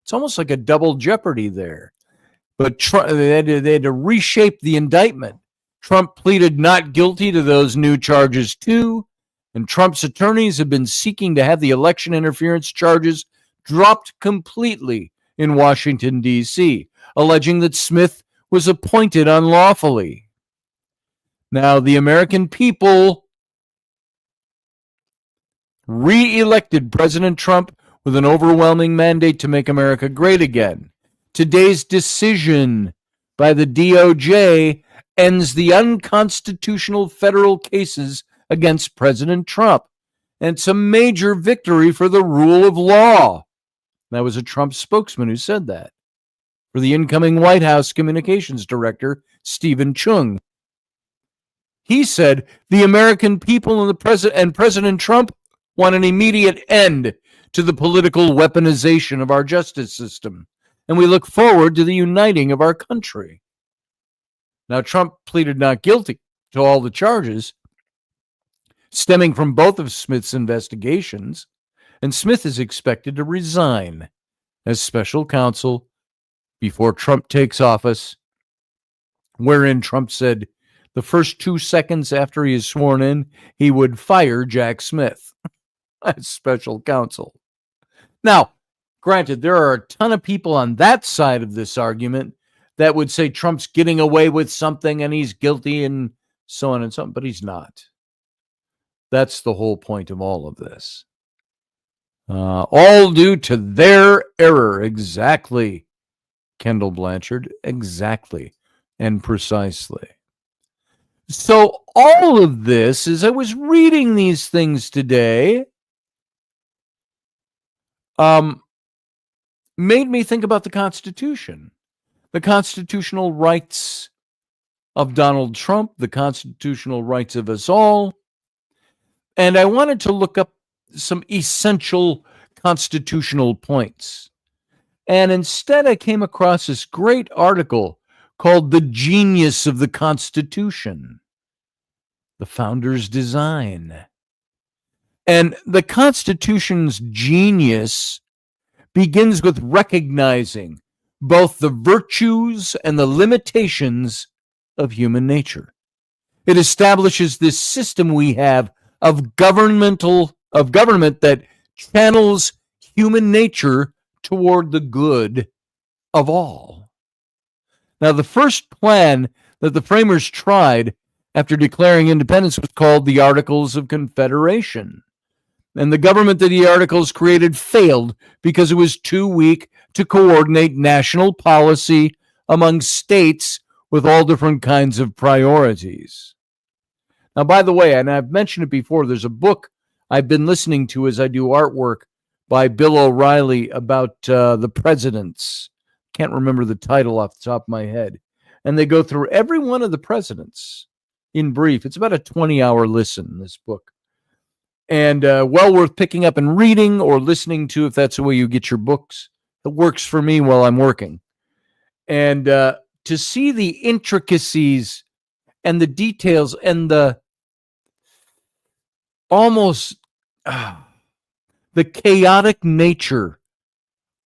It's almost like a double jeopardy there. But they had to reshape the indictment. Trump pleaded not guilty to those new charges too, and Trump's attorneys have been seeking to have the election interference charges dropped completely in Washington, D.C., alleging that Smith was appointed unlawfully. Now, the American people re-elected President Trump with an overwhelming mandate to make America great again. Today's decision by the DOJ ends the unconstitutional federal cases against President Trump. And it's a major victory for the rule of law. That was a Trump spokesman who said that. For the incoming White House communications director, Stephen Chung. He said the American people and President Trump want an immediate end to the political weaponization of our justice system, and we look forward to the uniting of our country. Now, Trump pleaded not guilty to all the charges stemming from both of Smith's investigations, and Smith is expected to resign as special counsel before Trump takes office, wherein Trump said the first 2 seconds after he is sworn in, he would fire Jack Smith as special counsel. Now, granted, there are a ton of people on that side of this argument that would say Trump's getting away with something and he's guilty and so on and so on, but he's not. That's the whole point of all of this. All due to their error. Exactly, Kendall Blanchard. Exactly and precisely. So all of this, as I was reading these things today, made me think about the Constitution, the constitutional rights of Donald Trump, the constitutional rights of us all. And I wanted to look up some essential constitutional points. And instead, I came across this great article called The Genius of the Constitution, the Founder's Design. And the Constitution's genius begins with recognizing both the virtues and the limitations of human nature. It establishes this system we have of government that channels human nature toward the good of all. Now, the first plan that the framers tried after declaring independence was called the Articles of Confederation. And the government that the Articles created failed because it was too weak to coordinate national policy among states with all different kinds of priorities. Now, by the way, and I've mentioned it before, there's a book I've been listening to as I do artwork by Bill O'Reilly about the presidents. Can't remember the title off the top of my head. And they go through every one of the presidents in brief. It's about a 20-hour listen, this book. And well worth picking up and reading or listening to if that's the way you get your books. It works for me while I'm working. And to see the intricacies and the details and the almost the chaotic nature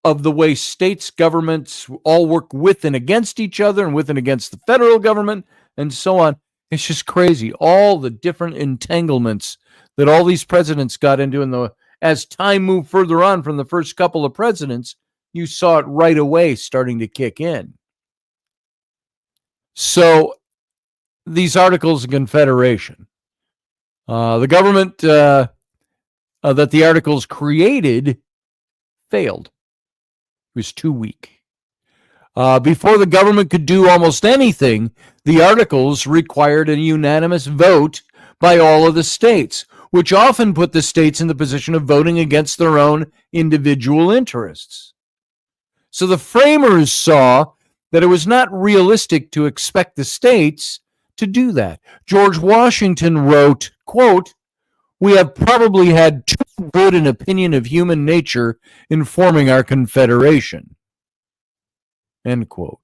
of the way states' governments all work with and against each other and with and against the federal government and so on. It's just crazy. All the different entanglements that all these presidents got into. As time moved further on from the first couple of presidents, you saw it right away starting to kick in. So these Articles of Confederation, the government that the Articles created failed. It was too weak. Before the government could do almost anything, the Articles required a unanimous vote by all of the states, which often put the states in the position of voting against their own individual interests. So the framers saw that it was not realistic to expect the states to do that. George Washington wrote, quote, "We have probably had too good an opinion of human nature in forming our confederation." End quote.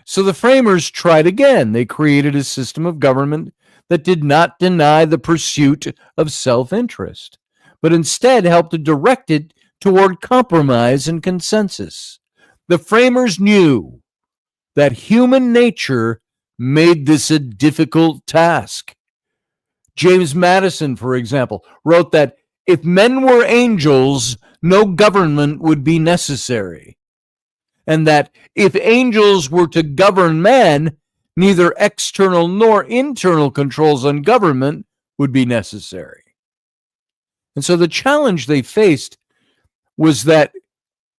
So the framers tried again. They created a system of government that did not deny the pursuit of self-interest, but instead helped to direct it toward compromise and consensus. The framers knew that human nature made this a difficult task. James Madison, for example, wrote that if men were angels, no government would be necessary. And that if angels were to govern men, neither external nor internal controls on government would be necessary. And so the challenge they faced was that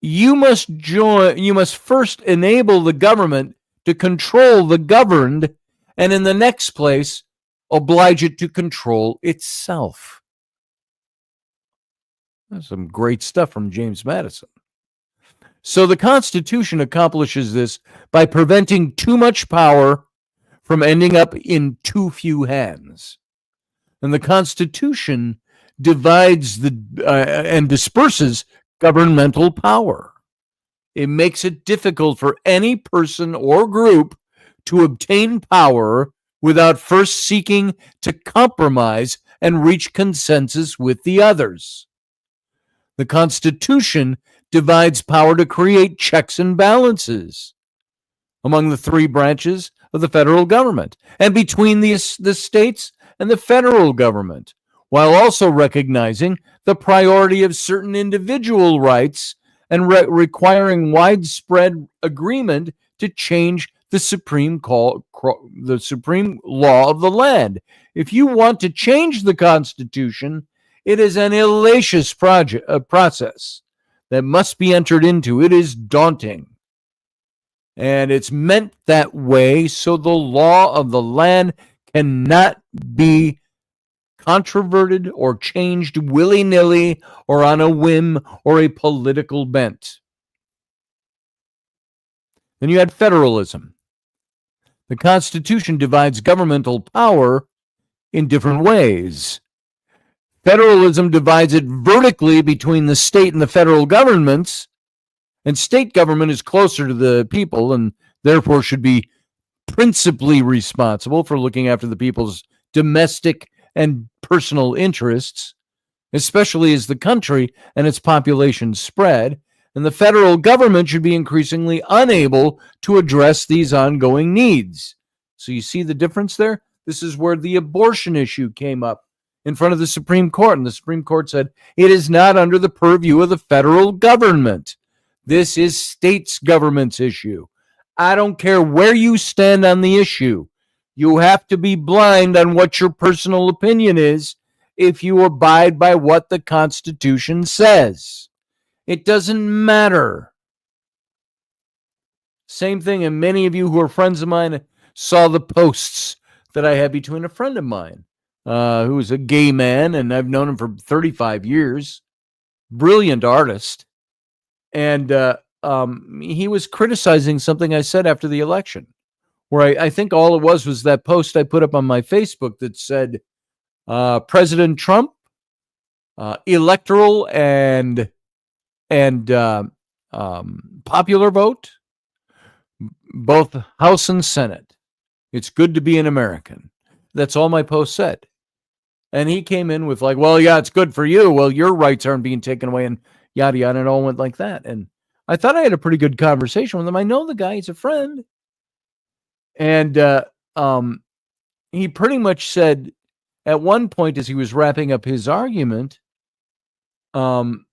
you must first enable the government to control the governed, and in the next place, oblige it to control itself. That's some great stuff from James Madison. So the Constitution accomplishes this by preventing too much power from ending up in too few hands. And the Constitution divides and disperses governmental power. It makes it difficult for any person or group to obtain power without first seeking to compromise and reach consensus with the others. The Constitution divides power to create checks and balances among the three branches of the federal government and between the states and the federal government, while also recognizing the priority of certain individual rights and requiring widespread agreement to change the supreme law of the land. If you want to change the Constitution, it is an hellacious process that must be entered into. It is daunting. And it's meant that way so the law of the land cannot be controverted or changed willy-nilly or on a whim or a political bent. Then you had federalism. The Constitution divides governmental power in different ways. Federalism divides it vertically between the state and the federal governments, and state government is closer to the people and therefore should be principally responsible for looking after the people's domestic and personal interests, especially as the country and its population spread, and the federal government should be increasingly unable to address these ongoing needs. So you see the difference there? This is where the abortion issue came up in front of the Supreme Court, and the Supreme Court said it is not under the purview of the federal government. This is states' government's issue. I don't care where you stand on the issue. You have to be blind on what your personal opinion is if you abide by what the Constitution says. It doesn't matter. Same thing, and many of you who are friends of mine saw the posts that I had between a friend of mine who is a gay man, and I've known him for 35 years. Brilliant artist. And he was criticizing something I said after the election, where I think all it was that post I put up on my Facebook that said, President Trump, electoral and popular vote, both House and Senate. It's good to be an American. That's all my post said. And he came in with like, well, yeah, it's good for you. Well, your rights aren't being taken away, and yada, yada, and it all went like that. And I thought I had a pretty good conversation with him. I know the guy, he's a friend. And he pretty much said at one point as he was wrapping up his argument, and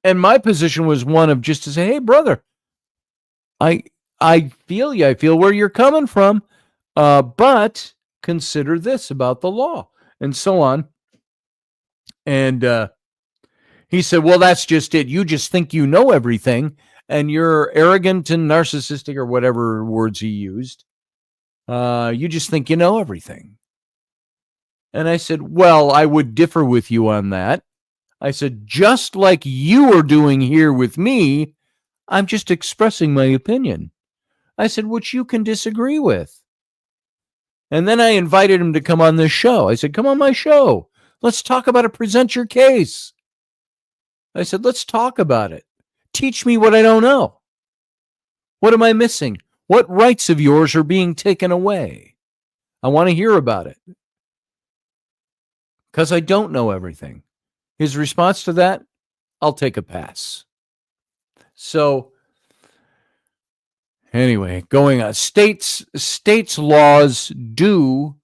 my position was one of just to say, hey, brother, I feel you. I feel where you're coming from, but consider this about the law and so on. And he said, well, that's just it. You just think you know everything, and you're arrogant and narcissistic, or whatever words he used. You just think you know everything. And I said, well, I would differ with you on that. I said, just like you are doing here with me, I'm just expressing my opinion. I said, which you can disagree with. And then I invited him to come on this show. I said, come on my show. Let's talk about it. Present your case. I said, let's talk about it. Teach me what I don't know. What am I missing? What rights of yours are being taken away? I want to hear about it. Because I don't know everything. His response to that, I'll take a pass. So Anyway, going on. States laws do.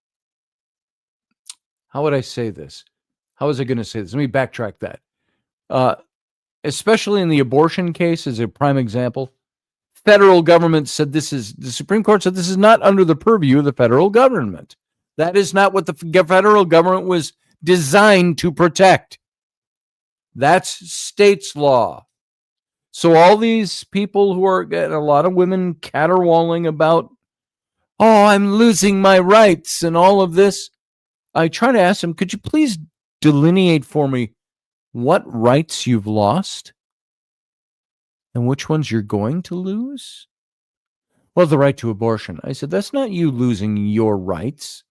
How would I say this? How was I going to say this? Let me backtrack that. Especially in the abortion case, as a prime example, federal government said the Supreme Court said this is not under the purview of the federal government. That is not what the federal government was designed to protect. That's states' law. So all these people who are getting a lot of women caterwauling about, oh, I'm losing my rights and all of this. I try to ask them, could you please delineate for me what rights you've lost and which ones you're going to lose? Well, the right to abortion. I said, that's not you losing your rights.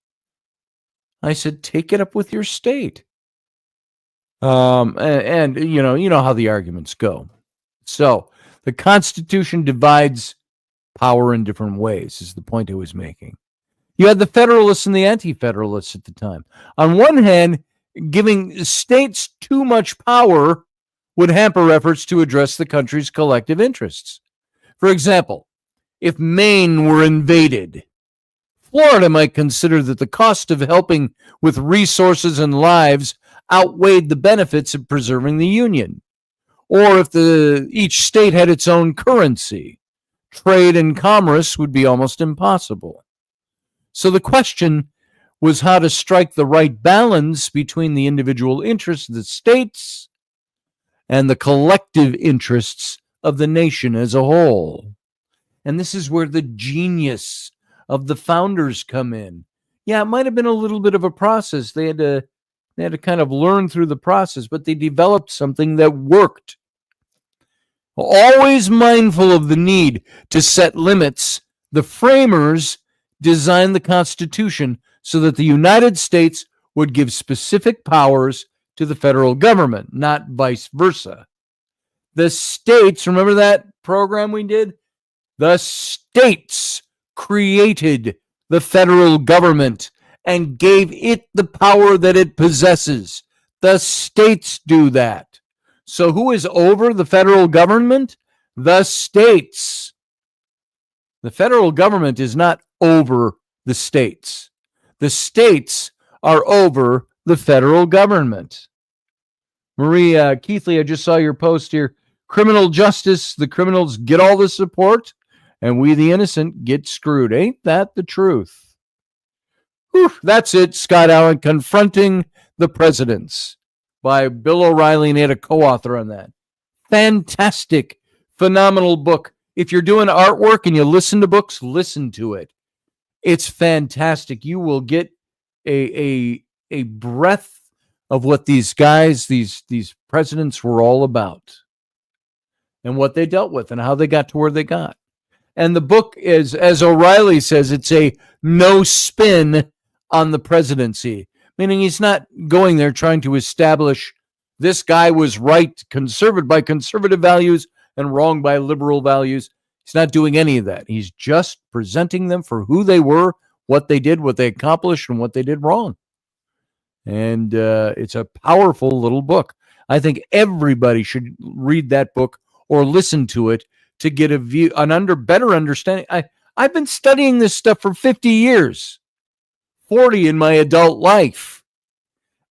I said, take it up with your state. And you know how the arguments go. So the Constitution divides power in different ways, is the point I was making. You had the Federalists and the Anti-Federalists at the time. On one hand, giving states too much power would hamper efforts to address the country's collective interests. For example, if Maine were invaded, Florida might consider that the cost of helping with resources and lives outweighed the benefits of preserving the Union. Or if each state had its own currency, trade and commerce would be almost impossible. So the question was how to strike the right balance between the individual interests of the states and the collective interests of the nation as a whole. And this is where the genius of the founders come in. Yeah, it might have been a little bit of a process. They had to kind of learn through the process, but they developed something that worked. Always mindful of the need to set limits, the framers designed the Constitution so that the United States would give specific powers to the federal government, not vice versa. The states, remember that program we did? The states created the federal government and gave it the power that it possesses. The states do that. So who is over the federal government? The states. The federal government is not over the states. The states are over the federal government. Marie Keithley, I just saw your post here. Criminal justice, the criminals get all the support, and we, the innocent, get screwed. Ain't that the truth? Whew, that's it, Scott Allen, Confronting the Presidents by Bill O'Reilly, and he had a co-author on that. Fantastic, phenomenal book. If you're doing artwork and you listen to books, listen to it. It's fantastic. You will get a breath of what these guys, these presidents were all about and what they dealt with and how they got to where they got. And the book is, as O'Reilly says, it's a no spin on the presidency, meaning he's not going there trying to establish this guy was right by conservative values and wrong by liberal values. He's not doing any of that. He's just presenting them for who they were, what they did, what they accomplished, and what they did wrong. And it's a powerful little book. I think everybody should read that book or listen to it to get a view, better understanding. I've been studying this stuff for 50 years, 40 in my adult life,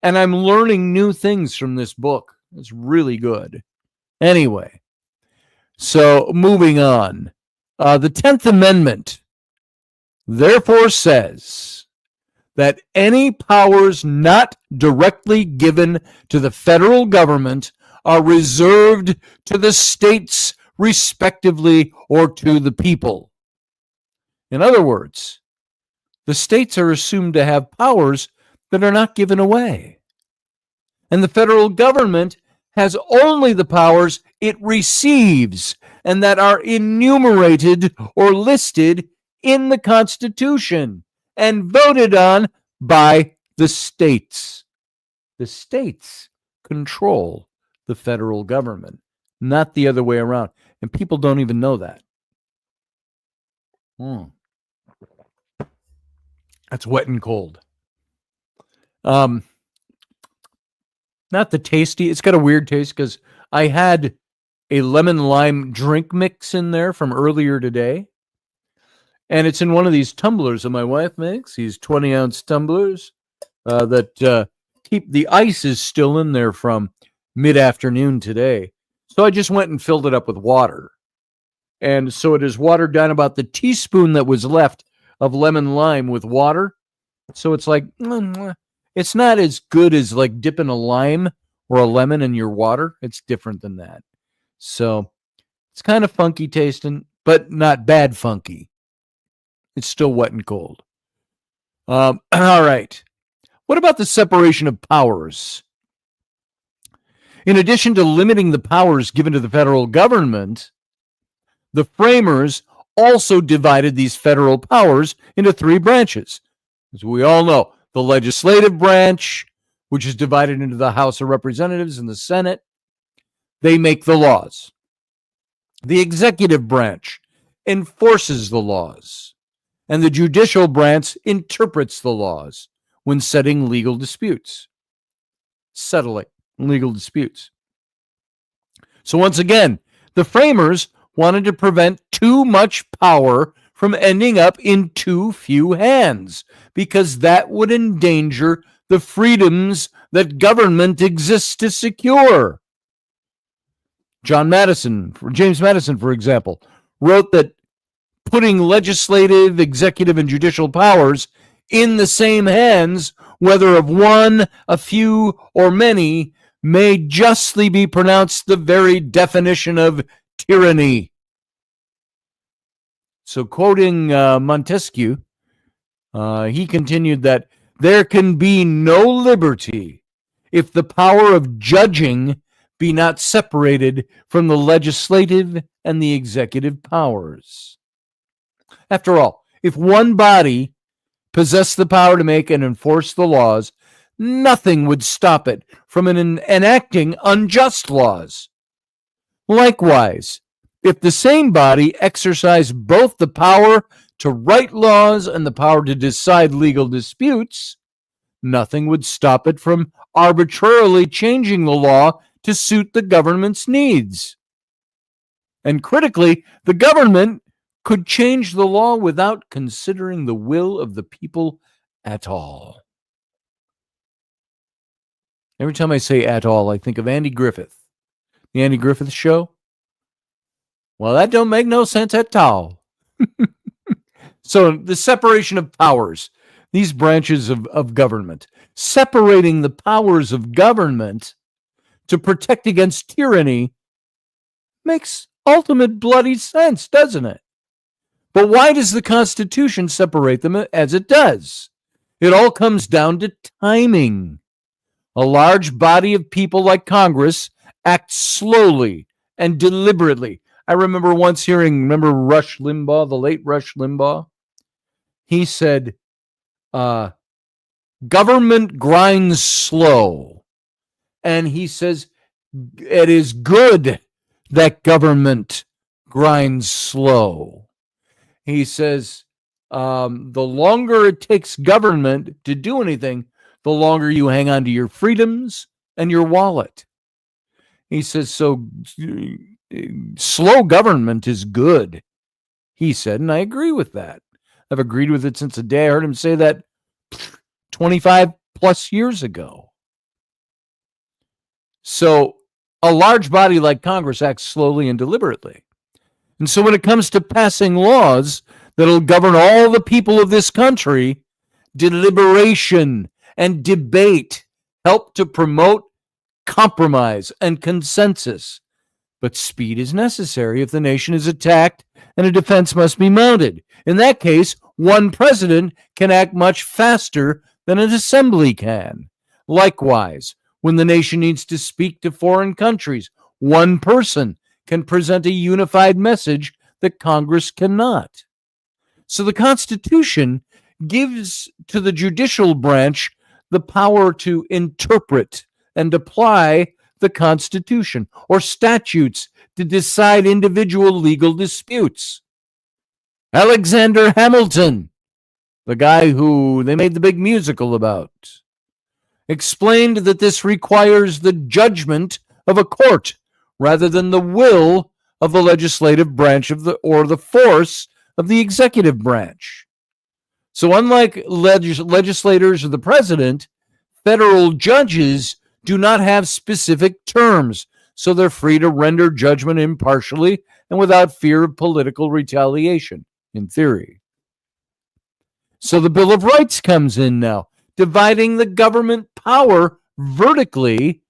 and I'm learning new things from this book. It's really good. Anyway, so moving on. The 10th Amendment therefore says that any powers not directly given to the federal government are reserved to the states respectively or to the people. In other words, the states are assumed to have powers that are not given away. And the federal government has only the powers it receives and that are enumerated or listed in the Constitution and voted on by the states. The states control the federal government, not the other way around. And people don't even know that. That's wet and cold. Not the tasty. It's got a weird taste because I had a lemon lime drink mix in there from earlier today. And it's in one of these tumblers that my wife makes, these 20-ounce tumblers that keep the ice is still in there from mid-afternoon today. So I just went and filled it up with water. And so it is watered down about the teaspoon that was left of lemon lime with water. So it's like, it's not as good as like dipping a lime or a lemon in your water. It's different than that. So it's kind of funky tasting, but not bad funky. It's still wet and cold. All right. What about the separation of powers? In addition to limiting the powers given to the federal government, the framers also divided these federal powers into three branches. As we all know, the legislative branch, which is divided into the House of Representatives and the Senate, they make the laws. The executive branch enforces the laws, and the judicial branch interprets the laws when settling legal disputes. So once again, the framers wanted to prevent too much power from ending up in too few hands, because that would endanger the freedoms that government exists to secure. James Madison, for example, wrote that putting legislative, executive, and judicial powers in the same hands, whether of one, a few, or many, may justly be pronounced the very definition of tyranny. So quoting Montesquieu, he continued that there can be no liberty if the power of judging be not separated from the legislative and the executive powers. After all, if one body possessed the power to make and enforce the laws, nothing would stop it from enacting unjust laws. Likewise, if the same body exercised both the power to write laws and the power to decide legal disputes, nothing would stop it from arbitrarily changing the law to suit the government's needs. And critically, the government could change the law without considering the will of the people at all. Every time I say at all, I think of Andy Griffith. The Andy Griffith Show. Well, that don't make no sense at all. So the separation of powers, these branches of government, separating the powers of government to protect against tyranny makes ultimate bloody sense, doesn't it? But why does the Constitution separate them as it does? It all comes down to timing. A large body of people like Congress act slowly and deliberately. I remember once remember Rush Limbaugh, the late Rush Limbaugh? He said, government grinds slow. And he says, it is good that government grinds slow. He says, the longer it takes government to do anything, the longer you hang on to your freedoms and your wallet. He says, so slow government is good, he said, and I agree with that. I've agreed with it since the day I heard him say that 25 plus years ago. So a large body like Congress acts slowly and deliberately. And so when it comes to passing laws that'll govern all the people of this country, deliberation and debate help to promote compromise and consensus. But speed is necessary if the nation is attacked and a defense must be mounted. In that case, one president can act much faster than an assembly can. Likewise, when the nation needs to speak to foreign countries, one person can present a unified message that Congress cannot. So the Constitution gives to the judicial branch the power to interpret and apply the Constitution or statutes to decide individual legal disputes. Alexander Hamilton, the guy who they made the big musical about, explained that this requires the judgment of a court rather than the will of the legislative branch or the force of the executive branch. So unlike legislators or the president, federal judges do not have specific terms, so they're free to render judgment impartially and without fear of political retaliation, in theory. So the Bill of Rights comes in now, dividing the government power vertically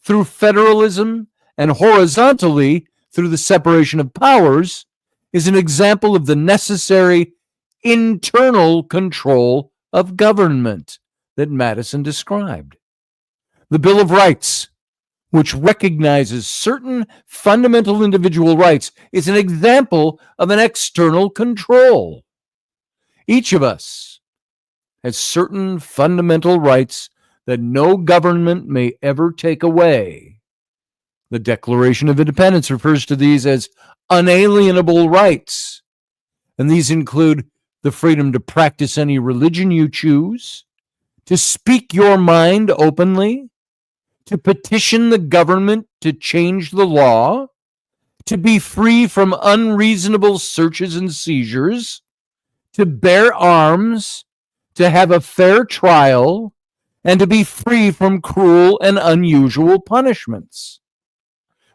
through federalism and horizontally through the separation of powers is an example of the necessary internal control of government that Madison described. The Bill of Rights, which recognizes certain fundamental individual rights, is an example of an external control. Each of us has certain fundamental rights that no government may ever take away. The Declaration of Independence refers to these as unalienable rights, and these include the freedom to practice any religion you choose, to speak your mind openly, to petition the government to change the law, to be free from unreasonable searches and seizures, to bear arms, to have a fair trial, and to be free from cruel and unusual punishments.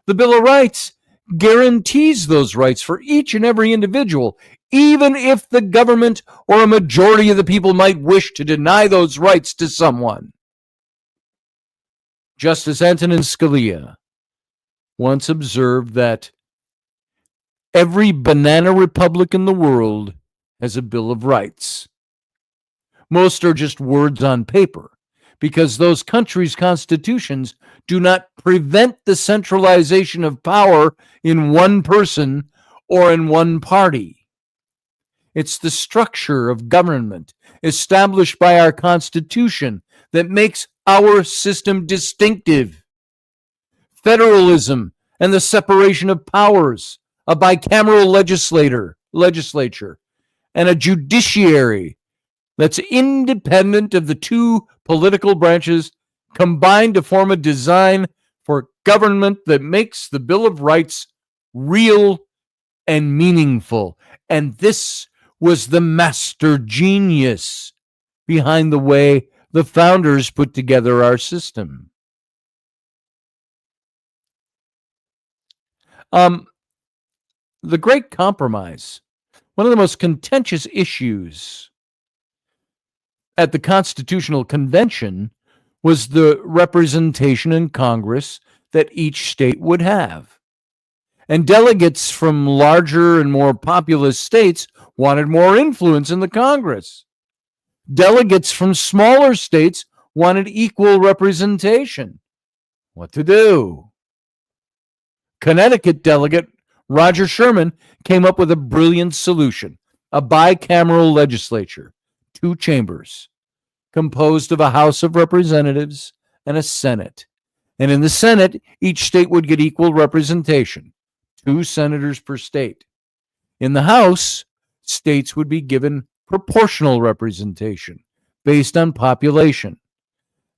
The Bill of Rights guarantees those rights for each and every individual, even if the government or a majority of the people might wish to deny those rights to someone. Justice Antonin Scalia once observed that every banana republic in the world has a Bill of Rights. Most are just words on paper, because those countries' constitutions do not prevent the centralization of power in one person or in one party. It's the structure of government established by our Constitution that makes our system distinctive. Federalism and the separation of powers, a bicameral legislature, and a judiciary that's independent of the two political branches combined to form a design for government that makes the Bill of Rights real and meaningful. And this was the master genius behind the way the founders put together our system. The Great Compromise, one of the most contentious issues at the Constitutional Convention, was the representation in Congress that each state would have. And delegates from larger and more populous states wanted more influence in the Congress. Delegates from smaller states wanted equal representation. What to do? Connecticut delegate Roger Sherman came up with a brilliant solution: a bicameral legislature, 2 chambers, composed of a House of Representatives and a Senate. And in the Senate, each state would get equal representation, 2 senators per state. In the House, states would be given proportional representation based on population.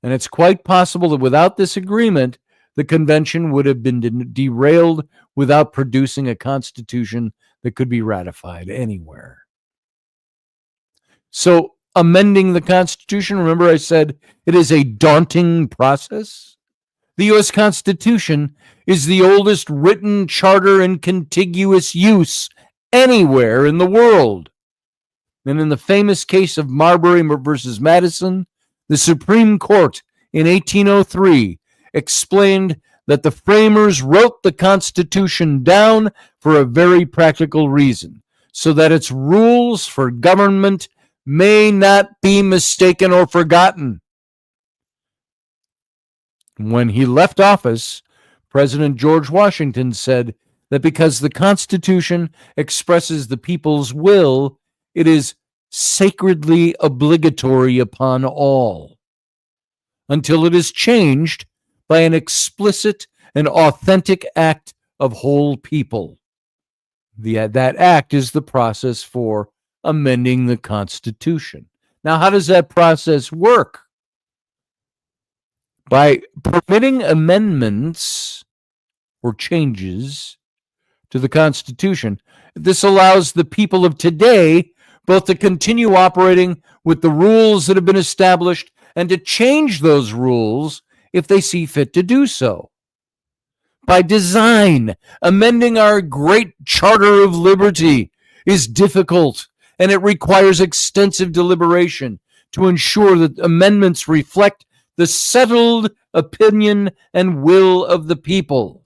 And it's quite possible that without this agreement, the convention would have been derailed without producing a constitution that could be ratified anywhere. So, amending the Constitution, remember I said it is a daunting process? The U.S. Constitution is the oldest written charter in contiguous use anywhere in the world. And in the famous case of Marbury versus Madison, the Supreme Court in 1803 explained that the framers wrote the Constitution down for a very practical reason, so that its rules for government may not be mistaken or forgotten. When he left office, President George Washington said that because the Constitution expresses the people's will, it is sacredly obligatory upon all, until it is changed by an explicit and authentic act of whole people. That act is the process for amending the Constitution. Now, how does that process work? By permitting amendments or changes to the Constitution. This allows the people of today both to continue operating with the rules that have been established and to change those rules if they see fit to do so. By design, amending our great Charter of Liberty is difficult, and it requires extensive deliberation to ensure that amendments reflect the settled opinion and will of the people.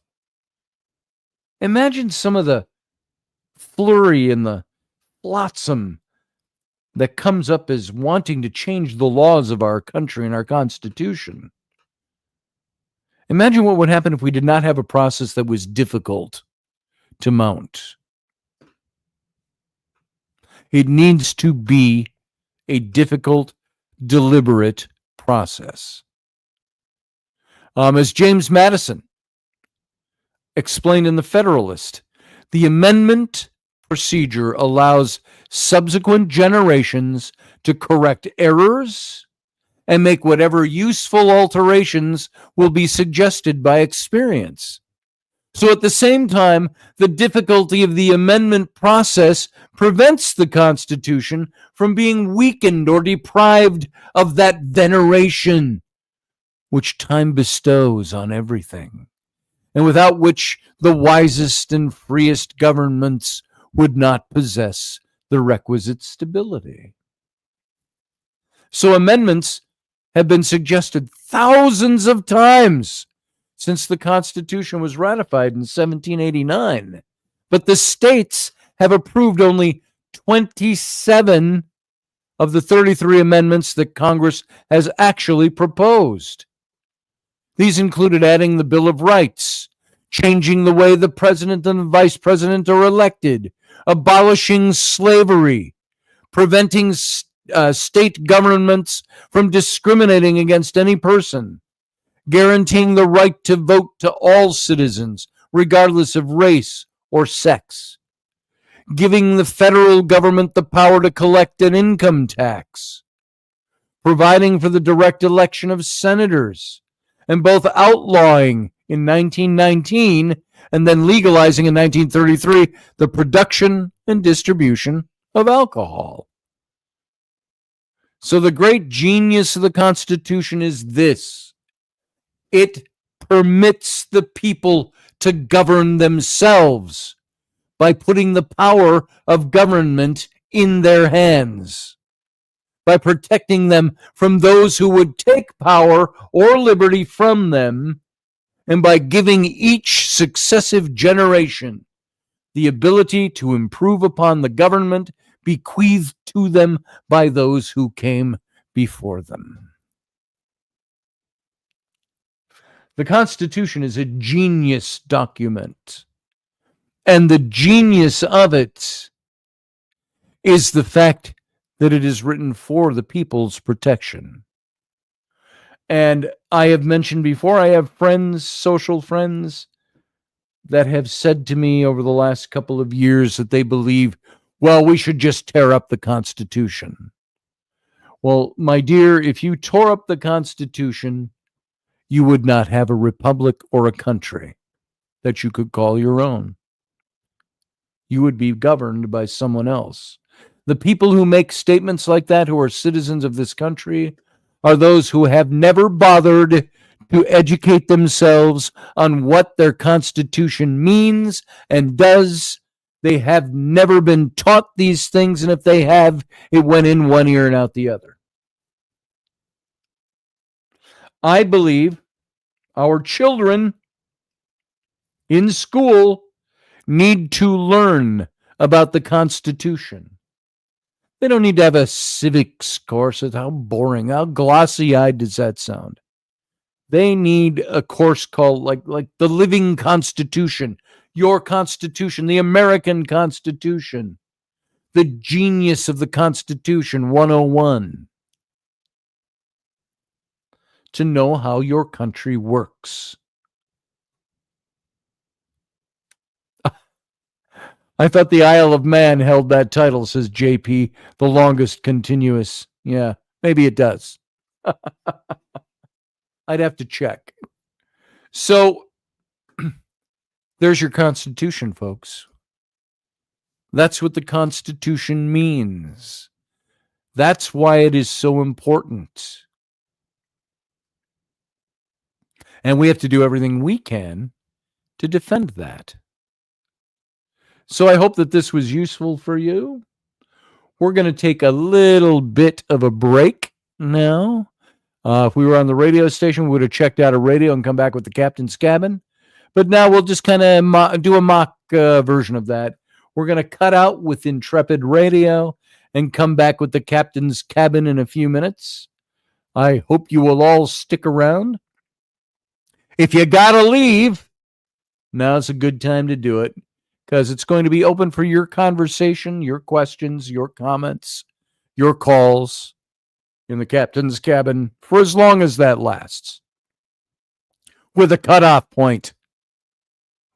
Imagine some of the flurry and the flotsam that comes up as wanting to change the laws of our country and our Constitution. Imagine what would happen if we did not have a process that was difficult to mount. It needs to be a difficult, deliberate process. As James Madison explained in The Federalist, the amendment procedure allows subsequent generations to correct errors and make whatever useful alterations will be suggested by experience. So at the same time, the difficulty of the amendment process prevents the Constitution from being weakened or deprived of that veneration which time bestows on everything, and without which the wisest and freest governments would not possess the requisite stability. So amendments have been suggested thousands of times since the Constitution was ratified in 1789. But the states have approved only 27 of the 33 amendments that Congress has actually proposed. These included adding the Bill of Rights, changing the way the president and the vice president are elected, abolishing slavery, preventing state governments from discriminating against any person, guaranteeing the right to vote to all citizens, regardless of race or sex, giving the federal government the power to collect an income tax, providing for the direct election of senators, and both outlawing in 1919 and then legalizing in 1933 the production and distribution of alcohol. So the great genius of the Constitution is this: it permits the people to govern themselves by putting the power of government in their hands, by protecting them from those who would take power or liberty from them, and by giving each successive generation the ability to improve upon the government bequeathed to them by those who came before them. The Constitution is a genius document, and the genius of it is the fact that it is written for the people's protection. And I have mentioned before, I have friends, social friends, that have said to me over the last couple of years that they believe, well, we should just tear up the Constitution. Well, my dear, if you tore up the Constitution, you would not have a republic or a country that you could call your own. You would be governed by someone else. The people who make statements like that, who are citizens of this country, are those who have never bothered to educate themselves on what their Constitution means and does. They have never been taught these things, and if they have, it went in one ear and out the other. I believe our children in school need to learn about the Constitution. They don't need to have a civics course. How boring, how glossy-eyed does that sound? They need a course called like the Living Constitution, your Constitution, the American Constitution, the Genius of the Constitution 101, to know how your country works. I thought the Isle of Man held that title, says JP, the longest continuous. Yeah, maybe it does. I'd have to check. So There's your Constitution, folks. That's what the Constitution means. That's why it is so important. And we have to do everything we can to defend that. So I hope that this was useful for you. We're going to take a little bit of a break now. If we were on the radio station, we would have checked out a radio and come back with the Captain's Cabin. But now we'll just kind of do a mock version of that. We're going to cut out with Intrepid Radio and come back with the Captain's Cabin in a few minutes. I hope you will all stick around. If you got to leave, now's a good time to do it, because it's going to be open for your conversation, your questions, your comments, your calls in the Captain's Cabin for as long as that lasts. With a cutoff point.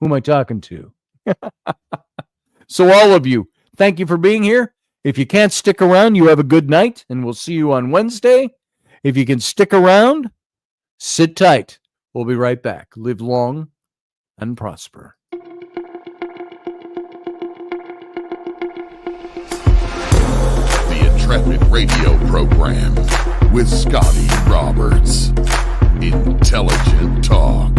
Who am I talking to? So all of you, thank you for being here. If you can't stick around, you have a good night, and we'll see you on Wednesday. If you can stick around, sit tight. We'll be right back. Live long and prosper. The Intrepid Radio Program with Scotty Roberts. Intelligent talk.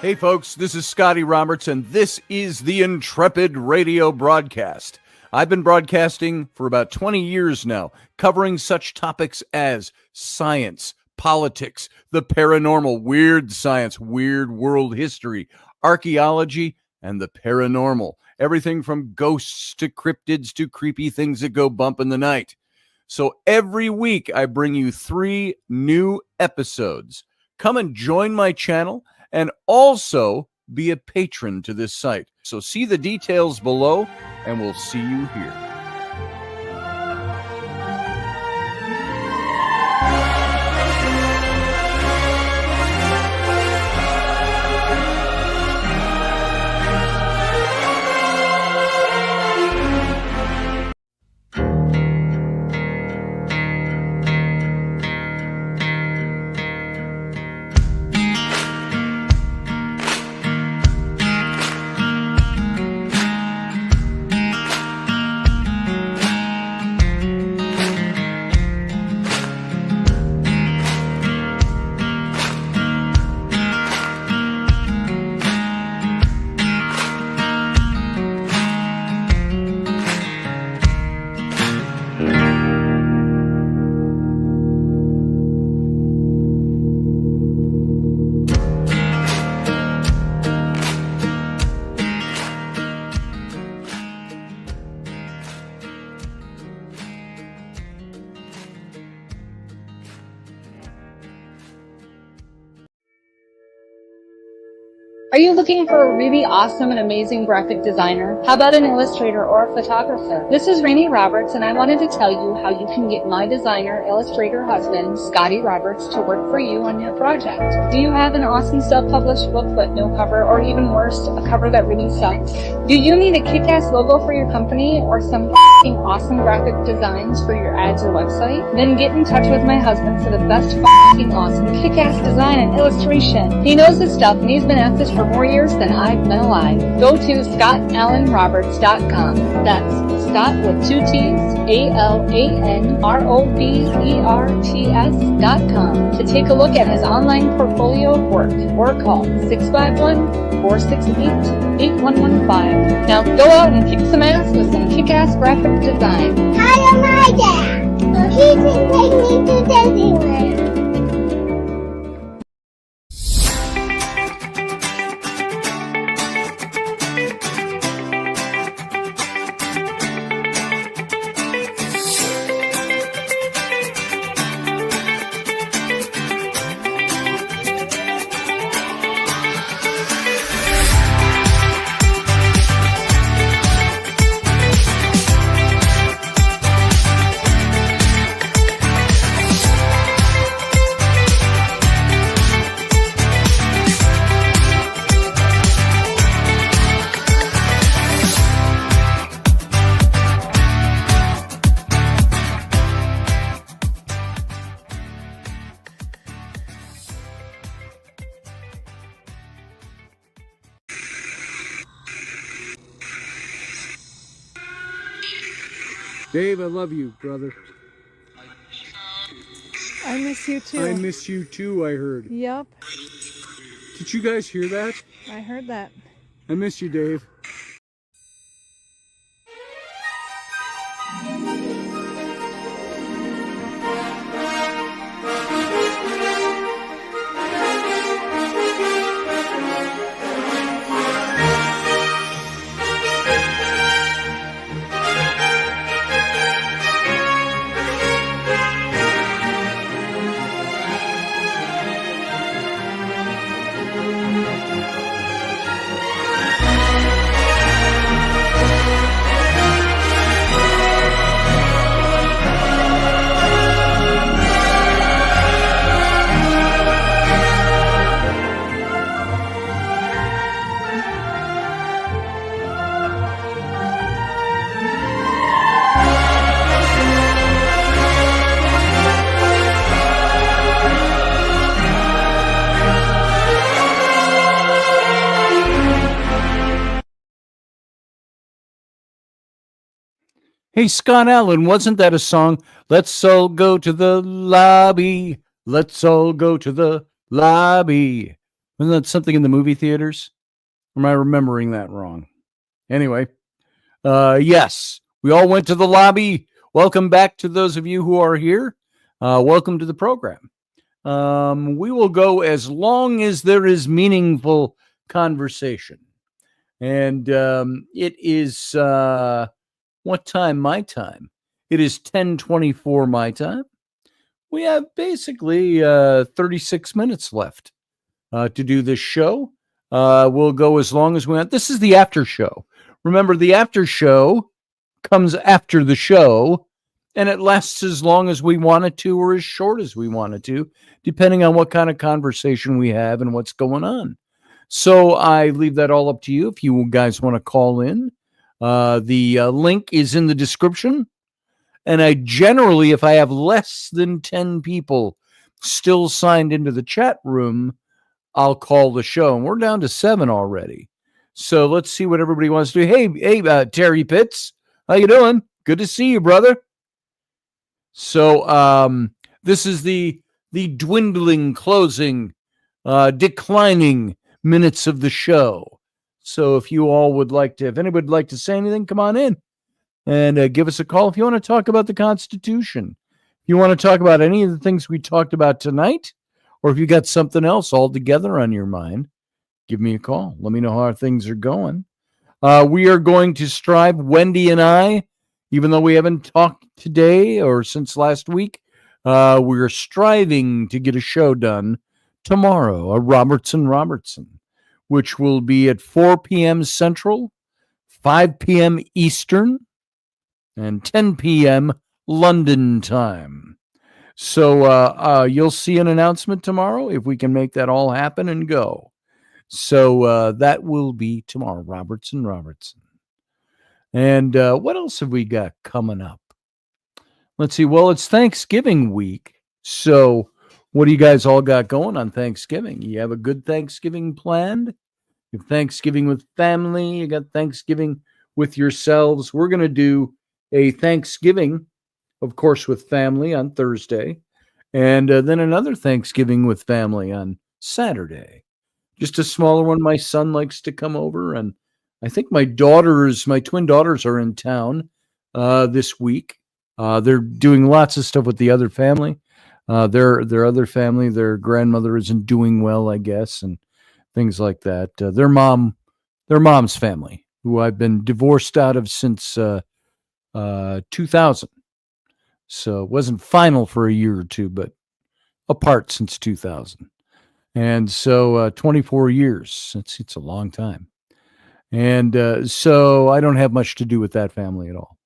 Hey folks, this is Scotty Roberts, and this is the Intrepid Radio broadcast. I've been broadcasting for about 20 years now, covering such topics as science, politics, the paranormal, weird science, weird world history, archaeology, and the paranormal. Everything from ghosts to cryptids to creepy things that go bump in the night. So every week I bring you 3 new episodes. Come and join my channel and also be a patron to this site. So see the details below, and we'll see you here. Are you looking for a really awesome and amazing graphic designer? How about an illustrator or a photographer? This is Rainey Roberts, and I wanted to tell you how you can get my designer, illustrator husband, Scotty Roberts, to work for you on your project. Do you have an awesome self-published book but no cover, or even worse, a cover that really sucks? Do you need a kick-ass logo for your company or some f***ing awesome graphic designs for your ads or website? Then get in touch with my husband for the best f***ing awesome kick-ass design and illustration. He knows his stuff, and he's been at this for more years than I've been alive. Go to ScottAllenRoberts.com. That's Scott with 2 T's, ALANROBERTS.com to take a look at his online portfolio of work, or call 651-468-8115. Now go out and kick some ass with some kick-ass graphic design. Hi, my dad. So he can take me to Disneyland. Dave, I love you, brother. I miss you too. I miss you too, I heard. Yep, Did you guys hear that? I heard that. I miss you, Dave. Hey, Scott Allen, wasn't that a song? Let's all go to the lobby. Let's all go to the lobby. Wasn't that something in the movie theaters? Or am I remembering that wrong? Anyway, yes, we all went to the lobby. Welcome back to those of you who are here. Welcome to the program. We will go as long as there is meaningful conversation. And it is... what time my time? It is 10:24 my time. We have basically 36 minutes left to do this show. We'll go as long as we want. This is the after show. Remember, the after show comes after the show, and it lasts as long as we want it to or as short as we want it to, depending on what kind of conversation we have and what's going on. So I leave that all up to you if you guys want to call in. The link is in the description. And I generally, if I have less than 10 people still signed into the chat room, I'll call the show. And we're down to 7 already. So let's see what everybody wants to do. Hey, Terry Pitts, how you doing? Good to see you, brother. So this is the dwindling, closing, declining minutes of the show. So if you all would like to, if anybody would like to say anything, come on in and give us a call. If you want to talk about the Constitution, if you want to talk about any of the things we talked about tonight, or if you got something else altogether on your mind, give me a call. Let me know how things are going. We are going to strive, Wendy and I, even though we haven't talked today or since last week, we're striving to get a show done tomorrow, a Robertson, which will be at 4 p.m. Central, 5 p.m. Eastern, and 10 p.m. London time. So you'll see an announcement tomorrow if we can make that all happen and go. So that will be tomorrow, Robertson. And what else have we got coming up? Let's see. Well, it's Thanksgiving week. So what do you guys all got going on Thanksgiving? You have a good Thanksgiving planned? You have Thanksgiving with family? You got Thanksgiving with yourselves? We're going to do a Thanksgiving, of course, with family on Thursday, and then another Thanksgiving with family on Saturday. Just a smaller one. My son likes to come over, and I think my twin daughters are in town this week. They're doing lots of stuff with the other family. Their other family, their grandmother isn't doing well, I guess, and things like that. Their mom's family, who I've been divorced out of since 2000. So it wasn't final for a year or two, but apart since 2000. And so 24 years. It's a long time. And so I don't have much to do with that family at all.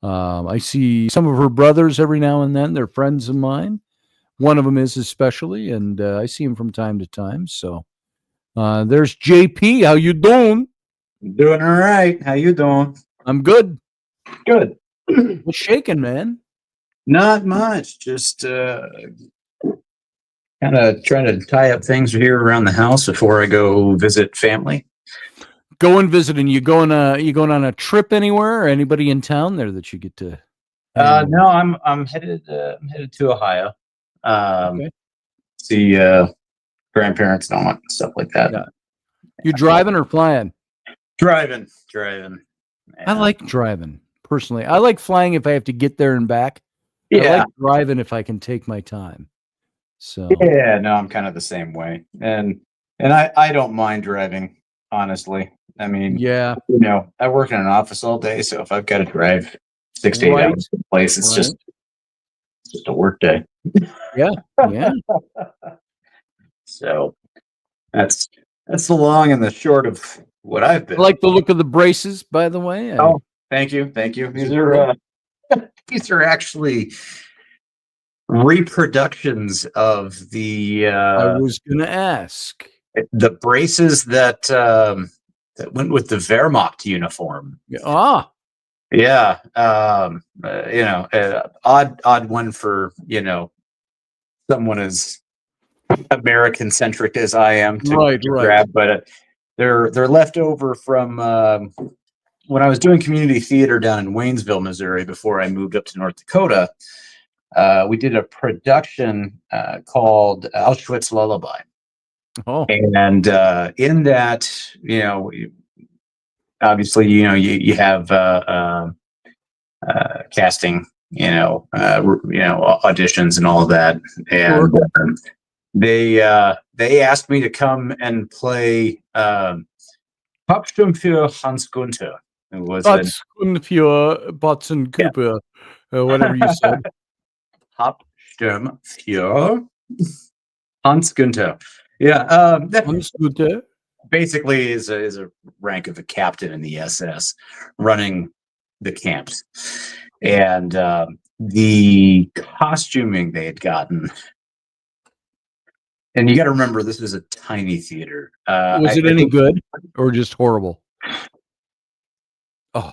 I see some of her brothers every now and then. They're friends of mine. One of them is especially, and I see him from time to time. So there's JP. How you doing? Doing all right. How you doing? I'm good. Good. What's shaking, man? Not much. Just kind of trying to tie up things here around the house before I go visit family. Go and visit, and you going on a trip anywhere, or anybody in town there that you get to No, I'm headed to Ohio. Okay. See grandparents and all that stuff like that. Yeah. You driving or flying? Driving. I like driving personally. I like flying if I have to get there and back. I Yeah. like driving if I can take my time. So Yeah, no, I'm kind of the same way. And I don't mind driving, honestly. I mean, yeah, I work in an office all day, so if I've got to drive 6 to 8 Right. hours to a place, it's Right. just a work day. yeah. So that's the long and the short of what I've I been. like the look of the braces, by the way. Oh, thank you. These are actually reproductions of I was gonna ask. the braces that went with the Wehrmacht uniform. Ah, Yeah, odd one for someone as American centric as I am to Right. grab, but they're left over from when I was doing community theater down in Waynesville, Missouri, before I moved up to North Dakota. We did a production called Auschwitz Lullaby. Oh, And in that, obviously, you have casting, auditions and all of that, and they asked me to come and play Hauptstimme für Hans Gunther, who was that's für Butson Cooper, whatever you said. Hauptstimme für Hans Gunther. Yeah, Hans Gunther. basically is a rank of a captain in the SS running the camps. And the costuming they had gotten, and you got to remember, this is a tiny theater. Was it any good or just horrible? Oh,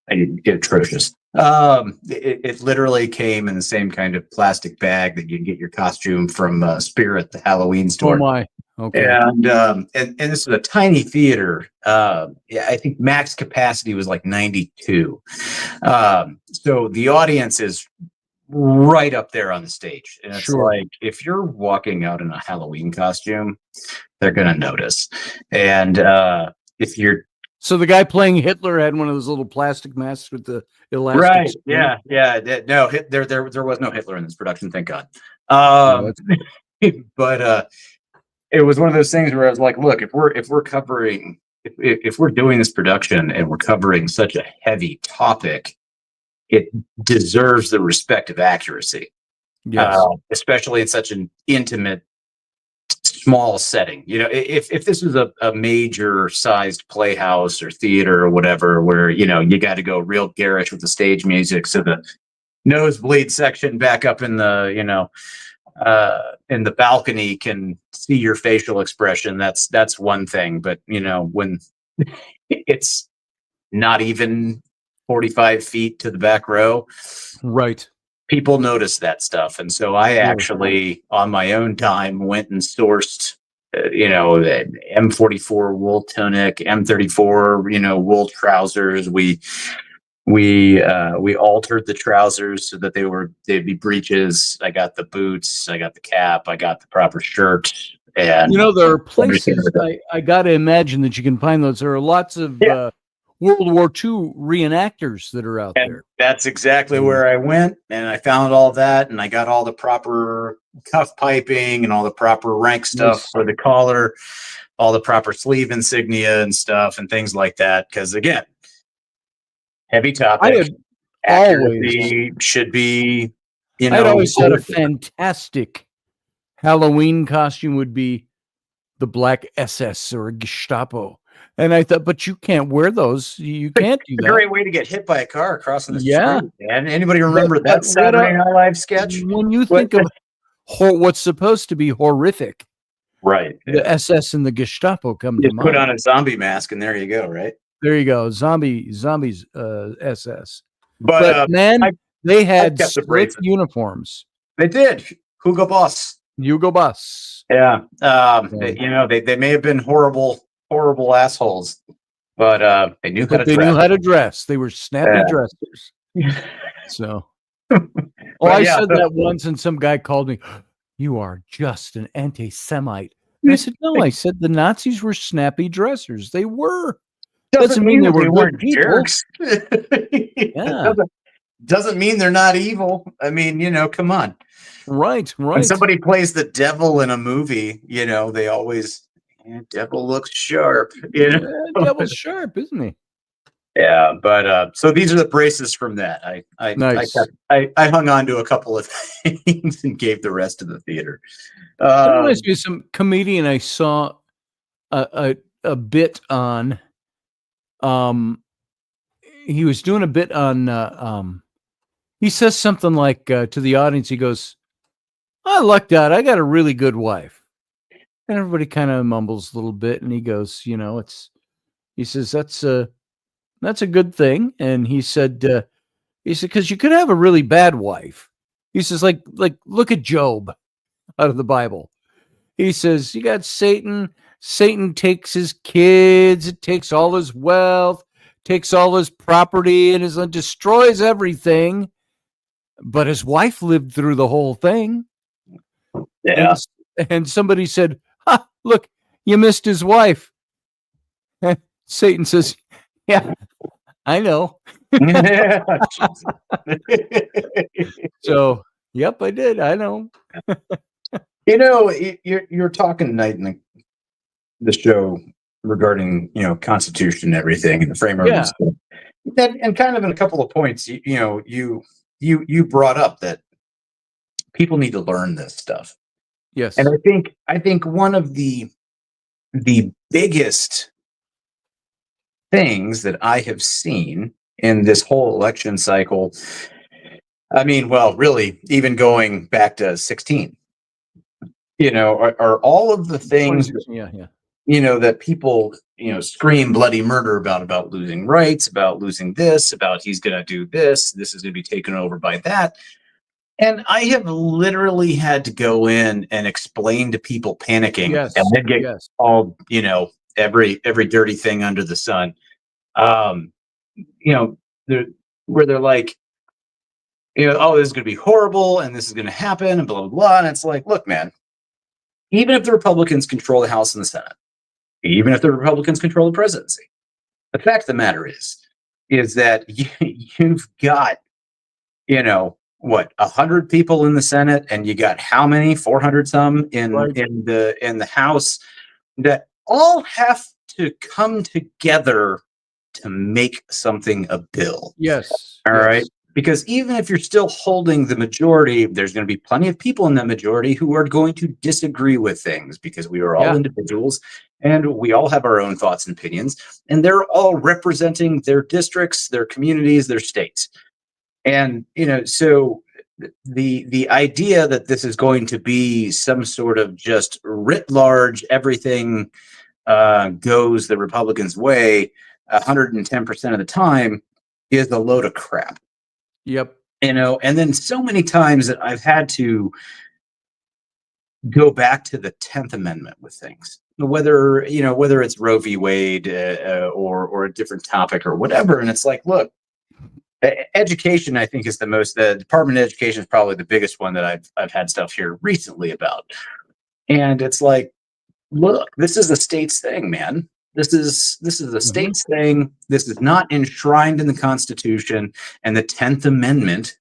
I didn't get atrocious. It literally came in the same kind of plastic bag that you get your costume from Spirit, the Halloween store. oh my. Okay. And this is a tiny theater. Yeah, I think max capacity was like 92. So the audience is right up there on the stage. And it's Sure. like, if you're walking out in a Halloween costume, they're going to notice. And if you're So the guy playing Hitler had one of those little plastic masks with the elastic. right, string. yeah. No, there was no Hitler in this production, thank God. that's But it was one of those things where I was like, look, if we're covering, if we're doing this production and we're covering such a heavy topic, it deserves the respect of accuracy. Yes. Especially in such an intimate, small setting. If this was a major sized playhouse or theater or whatever, where you got to go real garish with the stage music, so the nosebleed section back up in the in the balcony can see your facial expression. That's one thing, but when it's not even 45 feet to the back row, Right. people notice that stuff. And so I actually, on my own time, went and sourced, the M44 wool tunic, M34, wool trousers. We altered the trousers so that they'd be breeches. I got the boots, I got the cap, I got the proper shirt. And there are places I got to imagine that you can find those. There are lots of World War II reenactors that are out there. That's exactly where I went, and I found all that, and I got all the proper cuff piping and all the proper rank stuff for the collar, all the proper sleeve insignia and stuff and things like that. Because again, heavy topic. Accuracy should be, I'd always said a fantastic Halloween costume would be the black SS or a Gestapo. And I thought, but you can't wear those. You can't do that. A great way to get hit by a car crossing the Yeah. street. And anybody remember that Saturday Night Live sketch? When you think of what's supposed to be horrific, right? The SS and the Gestapo come to mind. Put on a zombie mask, and there you go. Right there, you go. Zombies, SS. But man, they had slick uniforms. They did. Hugo Boss. Yeah. They may have been horrible assholes, but they knew how to dress. They knew how to dress. They were snappy dressers. So, But I yeah, said that once, and some guy called me, "You are just an anti-Semite." And I said, "No, I said the Nazis were snappy dressers. They were. Doesn't mean they that were they good weren't people." jerks. Yeah, Doesn't mean they're not evil. I mean, come on. right. When somebody plays the devil in a movie, they always, devil looks sharp, Devil's sharp, isn't he? Yeah, but so these are the braces from that. Nice. I hung on to a couple of things and gave the rest to the theater. That reminds me of some comedian I saw a bit on. He was doing a bit on. He says something like to the audience. He goes, "I lucked out. I got a really good wife." And everybody kind of mumbles a little bit, and he goes, He says that's a good thing. And he said, because you could have a really bad wife. He says, like look at Job out of the Bible. He says, you got Satan. Satan takes his kids, it takes all his wealth, takes all his property, and destroys everything. But his wife lived through the whole thing. Yeah. And somebody said, look, you missed his wife. Satan says, yeah, I know. So, yep, I did. I know. You're talking tonight in the show regarding Constitution and everything and the framework and stuff. And kind of in a couple of points, you brought up that people need to learn this stuff. Yes. And I think one of the biggest things that I have seen in this whole election cycle, I mean, well, really, even going back to 16, are all of the things that people scream bloody murder about losing rights, about losing this, about he's going to do this is going to be taken over by that. And I have literally had to go in and explain to people panicking and then get all, every dirty thing under the sun. Where they're like, oh, this is going to be horrible and this is going to happen and blah, blah, blah. And it's like, look, man, even if the Republicans control the House and the Senate, even if the Republicans control the presidency, the fact of the matter is that you've got, 100 people in the Senate, and you got how many? 400 some in the House that all have to come together to make something a bill. Yes. All right. Because even if you're still holding the majority, there's going to be plenty of people in that majority who are going to disagree with things, because we are all individuals and we all have our own thoughts and opinions, and they're all representing their districts, their communities, their states. And, so the idea that this is going to be some sort of just writ large, everything goes the Republicans' way 110% of the time is a load of crap. Yep. And then so many times that I've had to go back to the 10th Amendment with things, whether it's Roe v. Wade or a different topic or whatever. And it's like, look, education, I think, is the Department of Education is probably the biggest one that I've had stuff here recently about. And it's like, look, this is a state's thing, man. This is a state's thing. This is not enshrined in the Constitution, and the 10th Amendment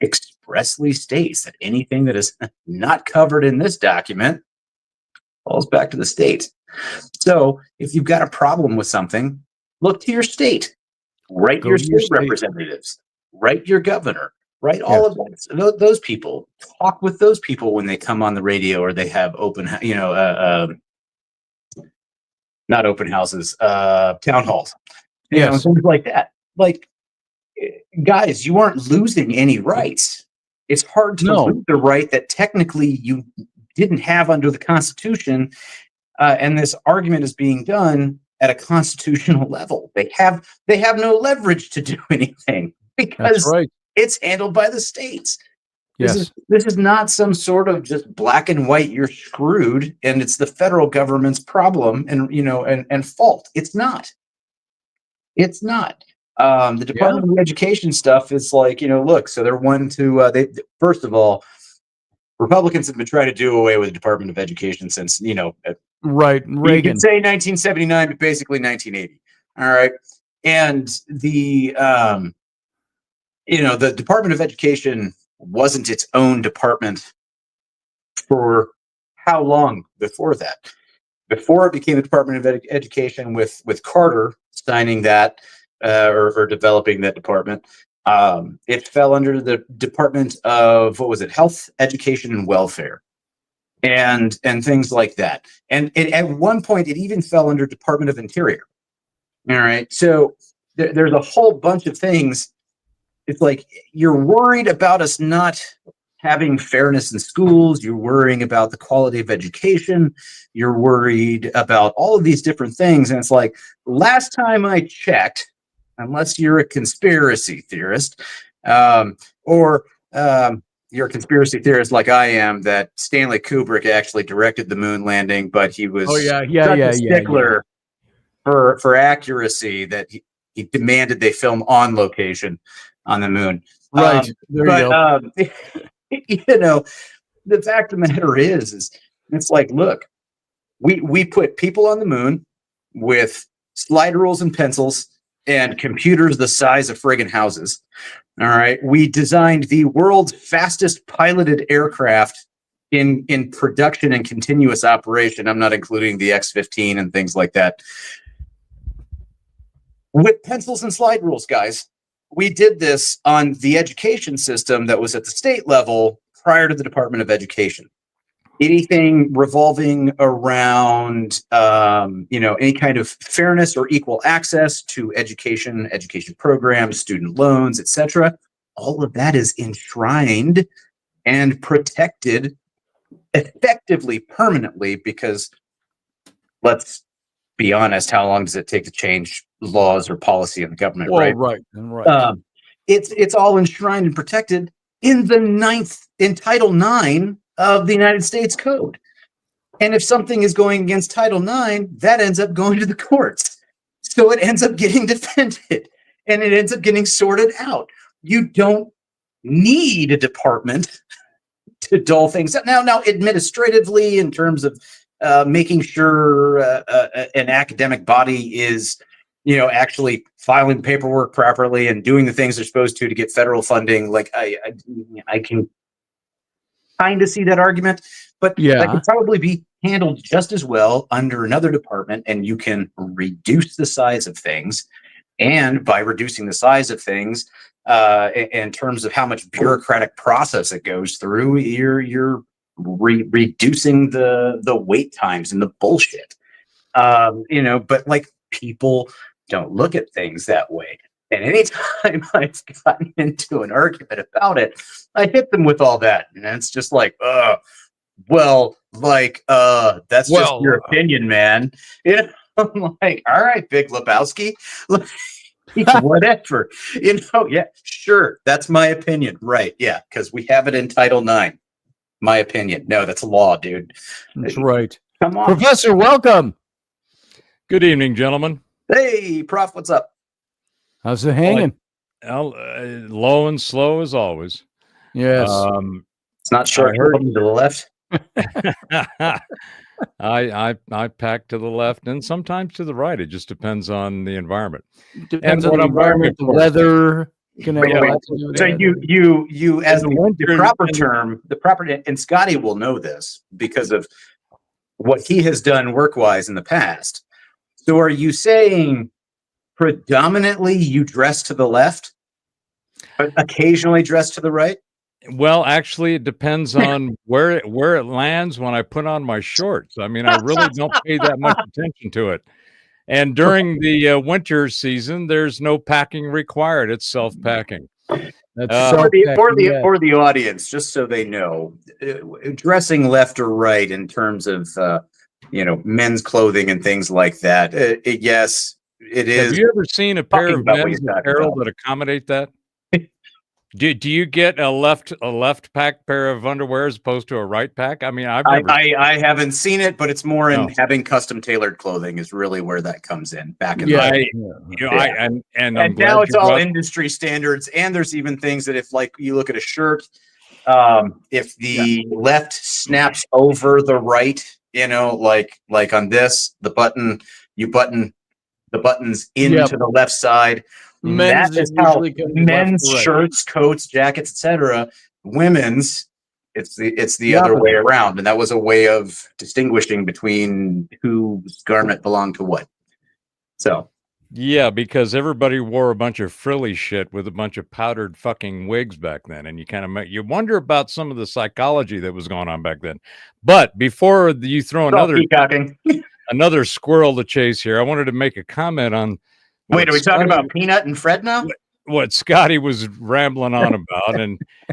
expressly states that anything that is not covered in this document falls back to the state. So if you've got a problem with something, look to your state. Write your state representatives. Write your governor. Write all of those people. Talk with those people when they come on the radio or they have open, not open houses, town halls, things like that. Like, guys, you aren't losing any rights. It's hard to lose the right that technically you didn't have under the Constitution, and this argument is being done at a constitutional level. They have no leverage to do anything because it's handled by the states. This is not some sort of just black and white, you're screwed and it's the federal government's problem and fault. It's not. The Department of Education stuff is like, look, so they're one to, first of all, Republicans have been trying to do away with the Department of Education since, Right. you Reagan. could say 1979, but basically 1980. All right. And the Department of Education wasn't its own department for how long before that? Before it became the Department of Education with Carter signing that or developing that department, it fell under the Department of, what was it, Health, Education, and Welfare, and things like that. And at one point, it even fell under Department of Interior. All right, so there's a whole bunch of things. It's like you're worried about us not having fairness in schools. You're worrying about the quality of education. You're worried about all of these different things. And it's like, last time I checked, unless you're a conspiracy theorist, or you're a conspiracy theorist like I am, that Stanley Kubrick actually directed the moon landing, but he was such a stickler for accuracy that he demanded they film on location on the moon. Right. The fact of the matter is it's like, look, we put people on the moon with slide rules and pencils and computers the size of friggin' houses. All right. We designed the world's fastest piloted aircraft in production and continuous operation. I'm not including the X-15 and things like that. With pencils and slide rules, guys. We did this on the education system that was at the state level prior to the Department of Education. Anything revolving around, any kind of fairness or equal access to education programs, student loans, etc. All of that is enshrined and protected effectively, permanently, because let's be honest, how long does it take to change laws or policy in the government? Well, right. Right. It's all enshrined and protected in Title IX of the United States Code. And if something is going against Title IX, that ends up going to the courts. So it ends up getting defended and it ends up getting sorted out. You don't need a department to dole things out. Now, administratively, in terms of making sure an academic body is, actually filing paperwork properly and doing the things they're supposed to get federal funding. Like I can kind of see that argument, but that could probably be handled just as well under another department, and you can reduce the size of things. And by reducing the size of things, in terms of how much bureaucratic process it goes through, you're reducing the wait times and the bullshit. But like, people don't look at things that way. And anytime I've gotten into an argument about it, I hit them with all that. And it's just like, that's just your opinion, man. I'm like, all right, Big Lebowski, whatever. Yeah, sure. That's my opinion. Right. Yeah. Because we have it in Title IX. My opinion. No, that's a law, dude. That's right. Come on. Professor, welcome. Good evening, gentlemen. Hey, Prof, what's up? How's it hanging? Low and slow as always. Yes. It's not short to the left. I pack to the left and sometimes to the right. It just depends on the environment. Depends on the environment, the weather. So you as the proper term, and Scotty will know this because of what he has done work-wise in the past. So are you saying predominantly you dress to the left, but occasionally dress to the right? Well, actually, it depends on where it lands when I put on my shorts. I mean, I really don't pay that much attention to it. And during the winter season, there's no packing required. It's self-packing. For the audience, just so they know, dressing left or right in terms of men's clothing and things like that. Yes, it is. Have you ever seen a pair of men's apparel that accommodate that? Do you get a left pack pair of underwear as opposed to a right pack? I mean, I've never. I haven't seen it, but it's more in No. having custom tailored clothing is really where that comes in back in Yeah. the day. And I'm And glad now it's you all brought- industry standards, and there's even things that if like you look at a shirt, if the left snaps over the right, like on this, you button the buttons into the left side. Men's That is how usually can be men's left to right. shirts, coats, jackets, etc. Women's, it's the other opposite. way around, and that was a way of distinguishing between whose garment belonged to what. So Yeah, because everybody wore a bunch of frilly shit with a bunch of powdered fucking wigs back then, and you wonder about some of the psychology that was going on back then. But before you throw another squirrel to chase here, I wanted to make a comment on. Wait, are we talking about Peanut and Fred now? What Scotty was rambling on about,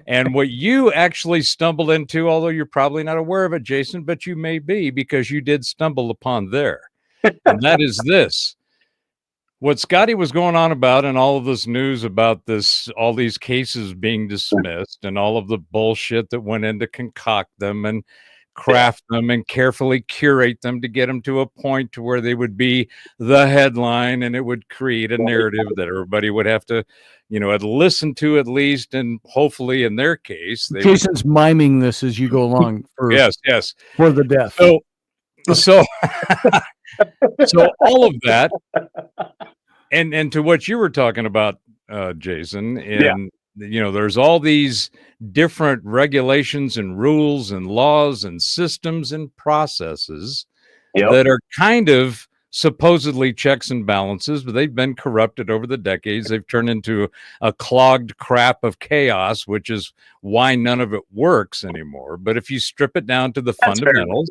and what you actually stumbled into, although you're probably not aware of it, Jason, but you may be because you did stumble upon there, and that is this. What Scotty was going on about and all of this news about all these cases being dismissed and all of the bullshit that went in to concoct them and craft them and carefully curate them to get them to a point to where they would be the headline and it would create a narrative that everybody would have to, listen to at least, and hopefully in their case. Jason's miming this as you go along. Yes. For the deaf. So all of that, and to what you were talking about, Jason, and there's all these different regulations and rules and laws and systems and processes that are kind of supposedly checks and balances, but they've been corrupted over the decades. They've turned into a clogged crap of chaos, which is why none of it works anymore. But if you strip it down to the fundamentals,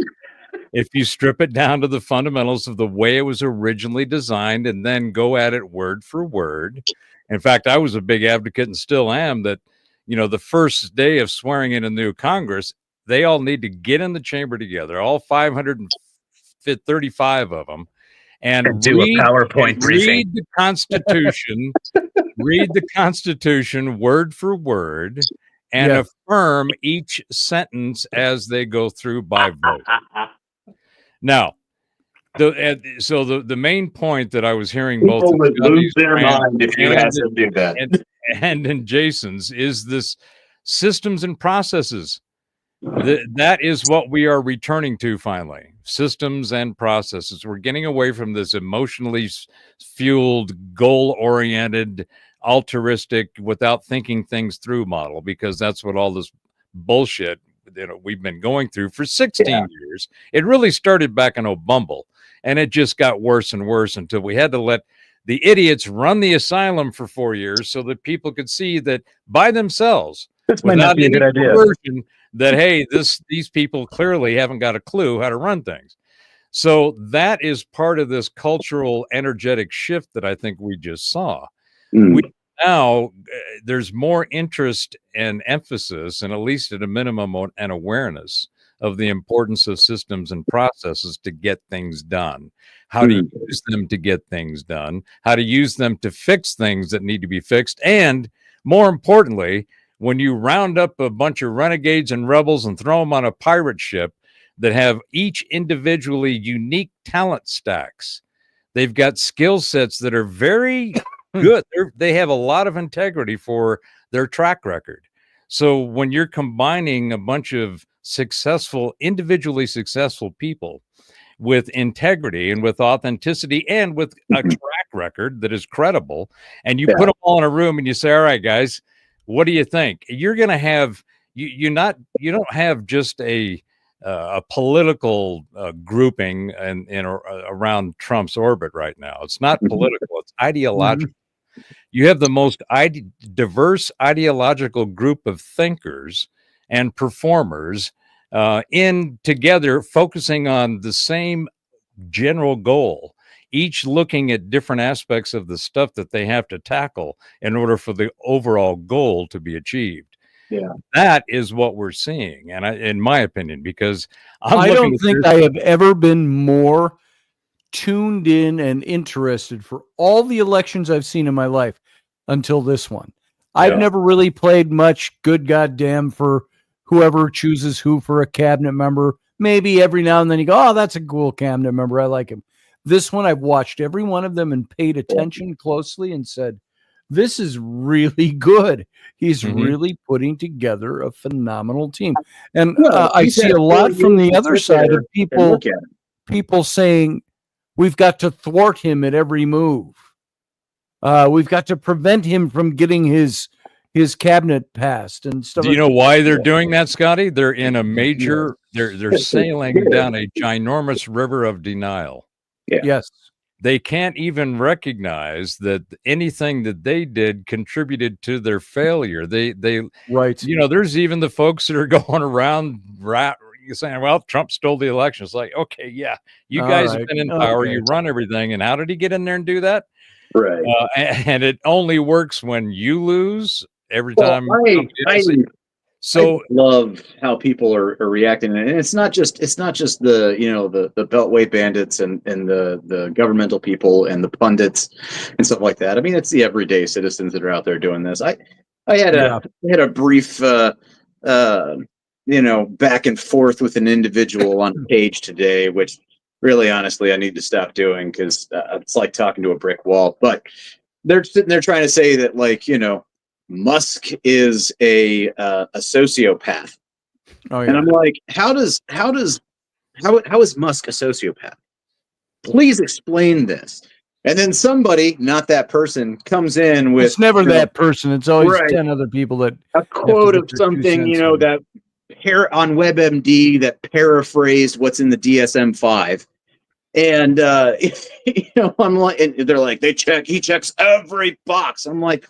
if you strip it down to the fundamentals of the way it was originally designed and then go at it word for word. In fact, I was a big advocate and still am that, the first day of swearing in a new Congress, they all need to get in the chamber together, all 535 of them, and do a PowerPoint briefing. Read the Constitution, read the Constitution word for word, and affirm each sentence as they go through by vote. Now, the main point that I was hearing both people would lose their mind if you had to do that, and in Jason's is this systems and processes. That is what we are returning to finally. Systems and processes. We're getting away from this emotionally fueled, goal-oriented, altruistic, without thinking things through model, because that's what all this bullshit we've been going through for 16 years. It really started back in O'Bumble, and it just got worse and worse until we had to let the idiots run the asylum for 4 years so that people could see that by themselves, this might not be a good idea, that, hey, these people clearly haven't got a clue how to run things. So that is part of this cultural energetic shift that I think we just saw. Now there's more interest and emphasis, and at least at a minimum, an awareness of the importance of systems and processes to get things done, how to use them to get things done, how to use them to fix things that need to be fixed. And more importantly, when you round up a bunch of renegades and rebels and throw them on a pirate ship that have each individually unique talent stacks, they've got skill sets that are very good. They have a lot of integrity for their track record. So when you're combining a bunch of individually successful people with integrity and with authenticity and with a track record that is credible, and you put them all in a room and you say, all right, guys, what do you think? You're going to have, you don't have just a political grouping around Trump's orbit right now. It's not political, it's ideological. You have the most diverse ideological group of thinkers and performers in together, focusing on the same general goal, each looking at different aspects of the stuff that they have to tackle in order for the overall goal to be achieved. That is what we're seeing, and in my opinion, because I don't think I have ever been more tuned in and interested for all the elections I've seen in my life until this one. I've never really played much good goddamn for whoever chooses who for a cabinet member. Maybe every now and then you go, oh, that's a cool cabinet member. I like him. This one, I've watched every one of them and paid attention closely and said, this is really good. He's really putting together a phenomenal team. And I see a lot from the other side of people saying, we've got to thwart him at every move. We've got to prevent him from getting his cabinet passed and stuff. Do you know why they're doing that, Scotty? They're in a major, they're sailing down a ginormous river of denial. Yes. They can't even recognize that anything that they did contributed to their failure. They right. You know, there's even the folks that are going around saying, well, Trump stole the election. It's like, okay, yeah, you guys have been in power, you run everything. And how did he get in there and do that? Right. And it only works when you lose every time. I love how people are reacting, and it's not just the the beltway bandits and the governmental people and the pundits and stuff like that. I mean, it's the everyday citizens that are out there doing this. I had a brief back and forth with an individual on page today, which really honestly I need to stop doing because it's like talking to a brick wall. But they're sitting there trying to say that, like, Musk is a sociopath. And I'm like, how is Musk a sociopath? Please explain this. And then somebody, not that person, comes in with, it's never that person. It's always 10 other people that a quote of something, that on WebMD that paraphrased what's in the DSM-5. And I'm like, and they're like, he checks every box. I'm like,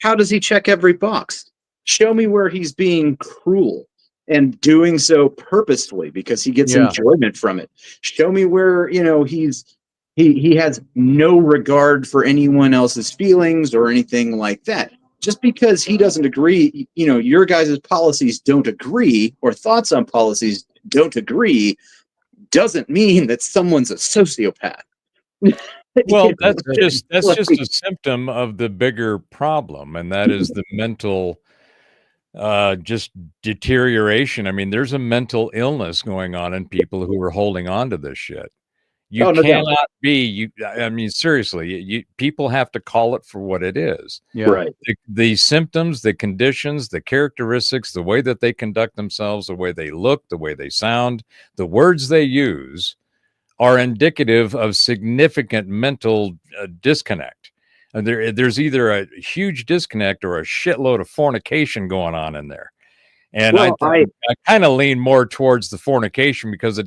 how does he check every box? Show me where he's being cruel and doing so purposefully because he gets enjoyment from it. Show me where, he has no regard for anyone else's feelings or anything like that. Just because he doesn't agree, your guys' policies don't agree or thoughts on policies don't agree doesn't mean that someone's a sociopath. Well, that's just a symptom of the bigger problem, and that is the mental just deterioration. I mean, there's a mental illness going on in people who are holding on to this shit. You cannot be. I mean, seriously, people have to call it for what it is. Yeah. Right. The symptoms, the conditions, the characteristics, the way that they conduct themselves, the way they look, the way they sound, the words they use are indicative of significant mental disconnect. And there's either a huge disconnect or a shitload of fornication going on in there. And I kind of lean more towards the fornication because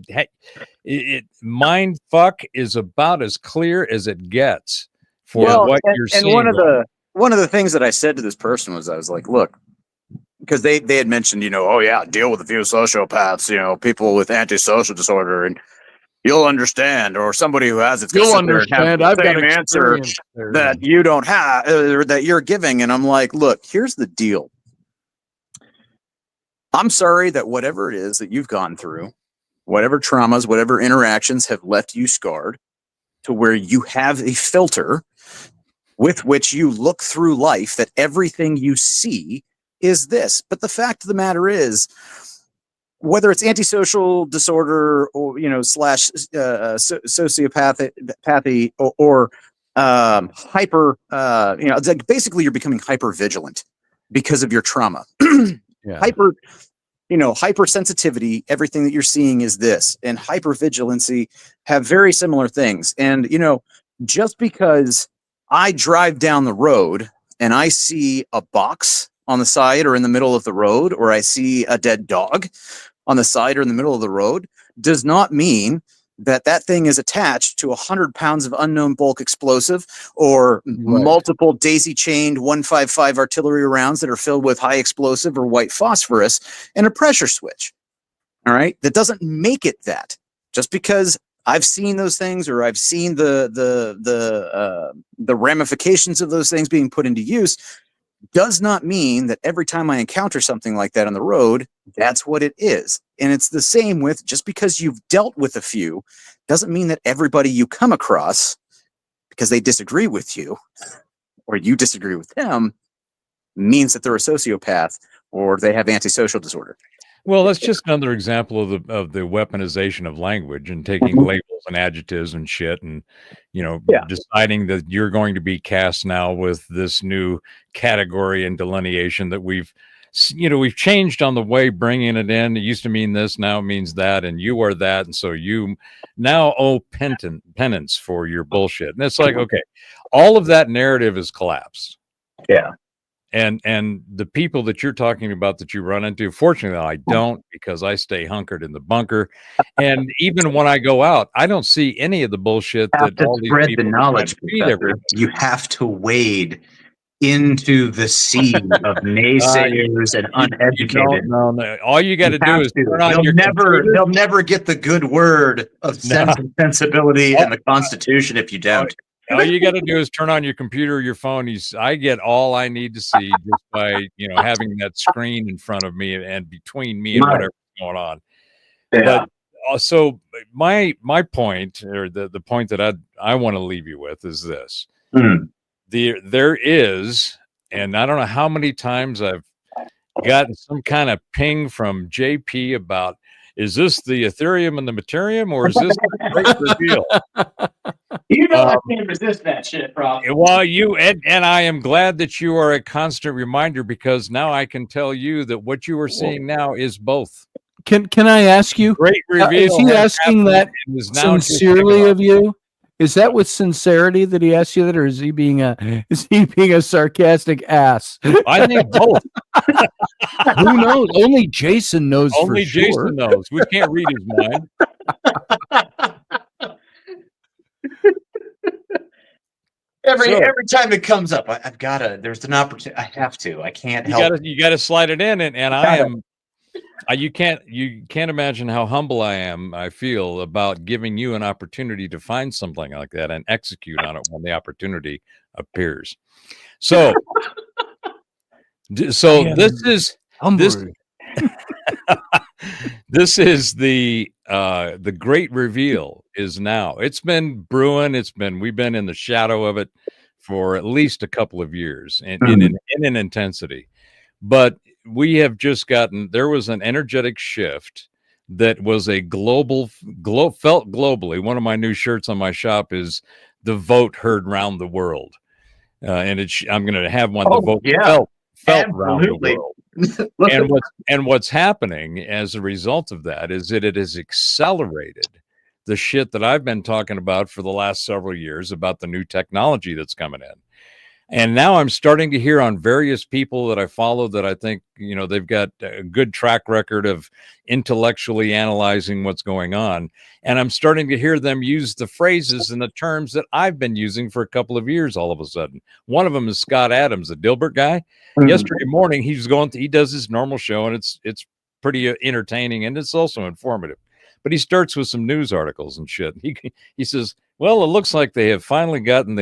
mind fuck is about as clear as it gets for what you're seeing. And one of the things that I said to this person was, I was like, look, because they had mentioned, deal with a few sociopaths, people with antisocial disorder, and you'll understand, or somebody who has it. You'll understand. I've got an answer that you don't have, or that you're giving. And I'm like, look, here's the deal. I'm sorry that whatever it is that you've gone through, whatever traumas, whatever interactions have left you scarred to where you have a filter with which you look through life, that everything you see is this. But the fact of the matter is, whether it's antisocial disorder or, slash sociopathy or hyper, it's like basically you're becoming hyper vigilant because of your trauma. Hypersensitivity, everything that you're seeing is this, and hypervigilancy have very similar things. And, just because I drive down the road and I see a box on the side or in the middle of the road, or I see a dead dog on the side or in the middle of the road, does not mean that thing is attached to 100 pounds of unknown bulk explosive or multiple daisy-chained 155 artillery rounds that are filled with high explosive or white phosphorus and a pressure switch. All right? That doesn't make it that. Just because I've seen those things, or I've seen the ramifications of those things being put into use, does not mean that every time I encounter something like that on the road, that's what it is. And it's the same with, just because you've dealt with a few doesn't mean that everybody you come across, because they disagree with you or you disagree with them, means that they're a sociopath or they have antisocial disorder. Well, that's just another example of the weaponization of language and taking labels and adjectives and shit, and deciding that you're going to be cast now with this new category and delineation that we've changed on the way bringing it in. It used to mean this, now it means that, and you are that, and so you now owe penance for your bullshit. And it's like, okay, all of that narrative is collapsed. Yeah. And the people that you're talking about that you run into, fortunately, I don't, because I stay hunkered in the bunker. And even when I go out, I don't see any of the bullshit that all these spread people the knowledge. You have to wade into the sea of naysayers and uneducated. No. All you got to do is turn on your computer. They'll never get the good word of sense and sensibility and the Constitution if you don't. All you got to do is turn on your computer or your phone. I get all I need to see just by having that screen in front of me and between me and whatever's going on. Yeah. But so my point, or the point that I want to leave you with, is this: there is, and I don't know how many times I've gotten some kind of ping from JP about, is this the Ethereum and the Materium, or is this the great reveal? I can't resist that shit, bro. Well, and I am glad that you are a constant reminder, because now I can tell you that what you are seeing now is both. Can I ask you? Great reveal. Is he asking that sincerely of you? Is that with sincerity that he asked you that, or is he being a sarcastic ass? I think both. Who knows? Only Jason knows. Only for sure. Jason knows. We can't read his mind. Every time it comes up, I've got to. There's an opportunity. I have to. I can't help. You got to slide it in, and I am. You can't imagine how humble I feel about giving you an opportunity to find something like that and execute on it when the opportunity appears. So, this is the great reveal is now. It's been brewing. We've been in the shadow of it for at least a couple of years in an intensity, but we have just there was an energetic shift that was a felt globally. One of my new shirts on my shop is "The Vote Heard Round the World," and I'm going to have one. The vote felt round the world. And what's happening as a result of that is that it has accelerated the shit that I've been talking about for the last several years about the new technology that's coming in. And now I'm starting to hear on various people that I follow that I think, they've got a good track record of intellectually analyzing what's going on. And I'm starting to hear them use the phrases and the terms that I've been using for a couple of years all of a sudden. One of them is Scott Adams, the Dilbert guy. Yesterday morning, he does his normal show, and it's pretty entertaining, and it's also informative. But he starts with some news articles and shit. He says, well, it looks like they have finally gotten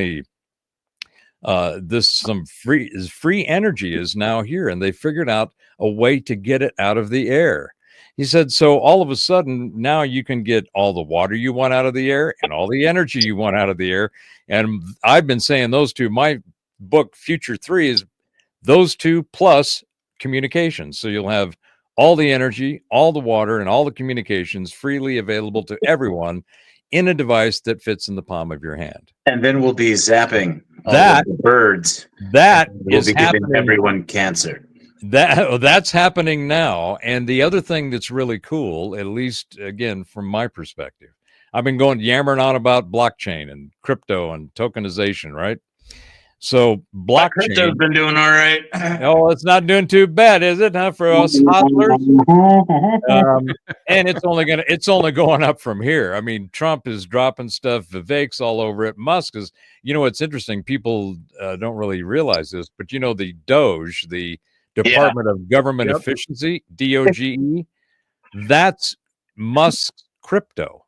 free energy is now here, and they figured out a way to get it out of the air. He said, so all of a sudden now you can get all the water you want out of the air and all the energy you want out of the air. And I've been saying those two. My book Future 3 is those two plus communications. So you'll have all the energy, all the water, and all the communications freely available to everyone in a device that fits in the palm of your hand. And then we'll be zapping the birds. That will be giving everyone cancer. That's happening now. And the other thing that's really cool, at least again from my perspective, I've been yammering on about blockchain and crypto and tokenization, right? So blockchain, crypto's been doing all right. Oh, it's not doing too bad, is it? Huh, for us hodlers? And it's only going up from here. I mean, Trump is dropping stuff, Vivek's all over it. Musk is. It's interesting. People don't really realize this, but the DOGE, the Department of Government Efficiency, DOGE, that's Musk's crypto.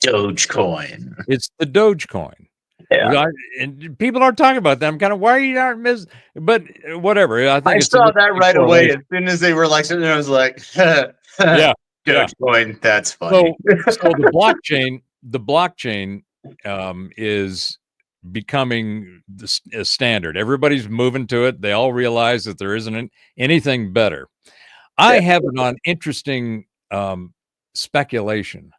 Dogecoin. It's the Dogecoin. Yeah. And people aren't talking about them. Kind of, why are you not but whatever. I saw that right away. As soon as they were like sitting there, I was like, yeah, Dogecoin. That's funny. So the blockchain is becoming a standard. Everybody's moving to it. They all realize that there isn't anything better. I have it on interesting speculation.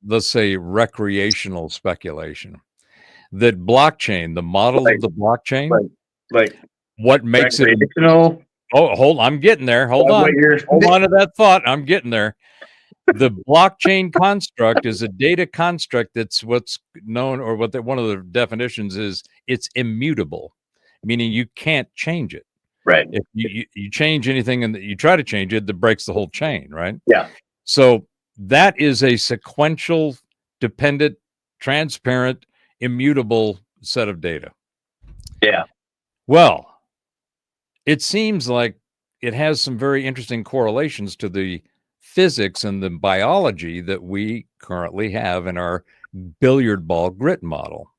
Let's say recreational speculation. That blockchain, the model of the blockchain, like what makes it recreational. Oh, hold on. I'm getting there. Hold on to that thought. I'm getting there. The blockchain construct is a data construct that's what's known, or one of the definitions is it's immutable, meaning you can't change it. Right. If you change anything and you try to change it, that breaks the whole chain, right? Yeah. So that is a sequential, dependent, transparent, immutable set of data. Yeah. Well, it seems like it has some very interesting correlations to the physics and the biology that we currently have in our billiard ball grit model.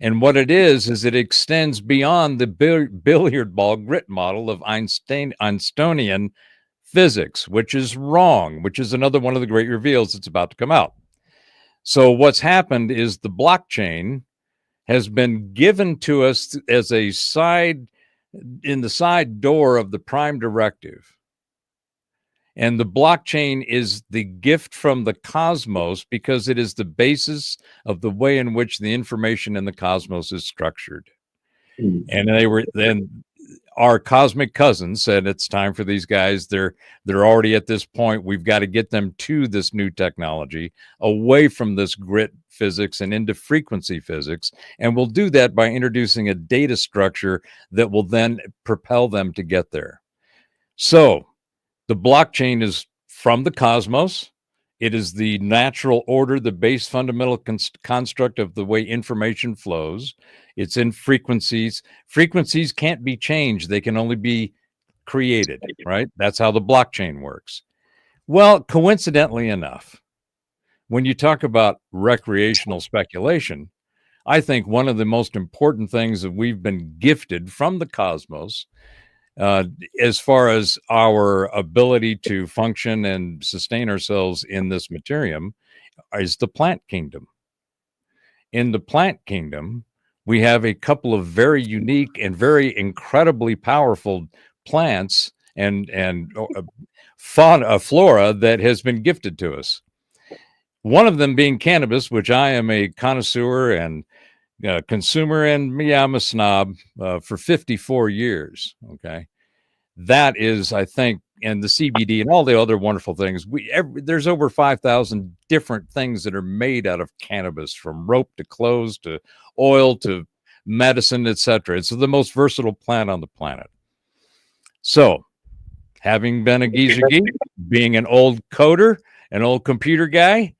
And what it is it extends beyond the billiard ball grit model of Einsteinian physics, which is wrong, which is another one of the great reveals that's about to come out. So what's happened is the blockchain has been given to us as a side door of the prime directive. And the blockchain is the gift from the cosmos because it is the basis of the way in which the information in the cosmos is structured. And then our cosmic cousins said it's time for these guys. They're already at this point. We've got to get them to this new technology, away from this grit physics and into frequency physics. And we'll do that by introducing a data structure that will then propel them to get there. So the blockchain is from the cosmos. It is the natural order, the base fundamental construct of the way information flows. It's in frequencies. Frequencies can't be changed. They can only be created, right? That's how the blockchain works. Well, coincidentally enough, when you talk about recreational speculation, I think one of the most important things that we've been gifted from the cosmos, as far as our ability to function and sustain ourselves in this materium, is the plant kingdom. In the plant kingdom, we have a couple of very unique and very incredibly powerful plants and flora that has been gifted to us. One of them being cannabis, which I am a connoisseur and consumer, and I'm a snob for 54 years. Okay. That is, I think, and the CBD and all the other wonderful things. There's over 5,000 different things that are made out of cannabis, from rope to clothes to oil to medicine, etc. It's the most versatile plant on the planet. So, having been a geezer geek, being an old coder, an old computer guy,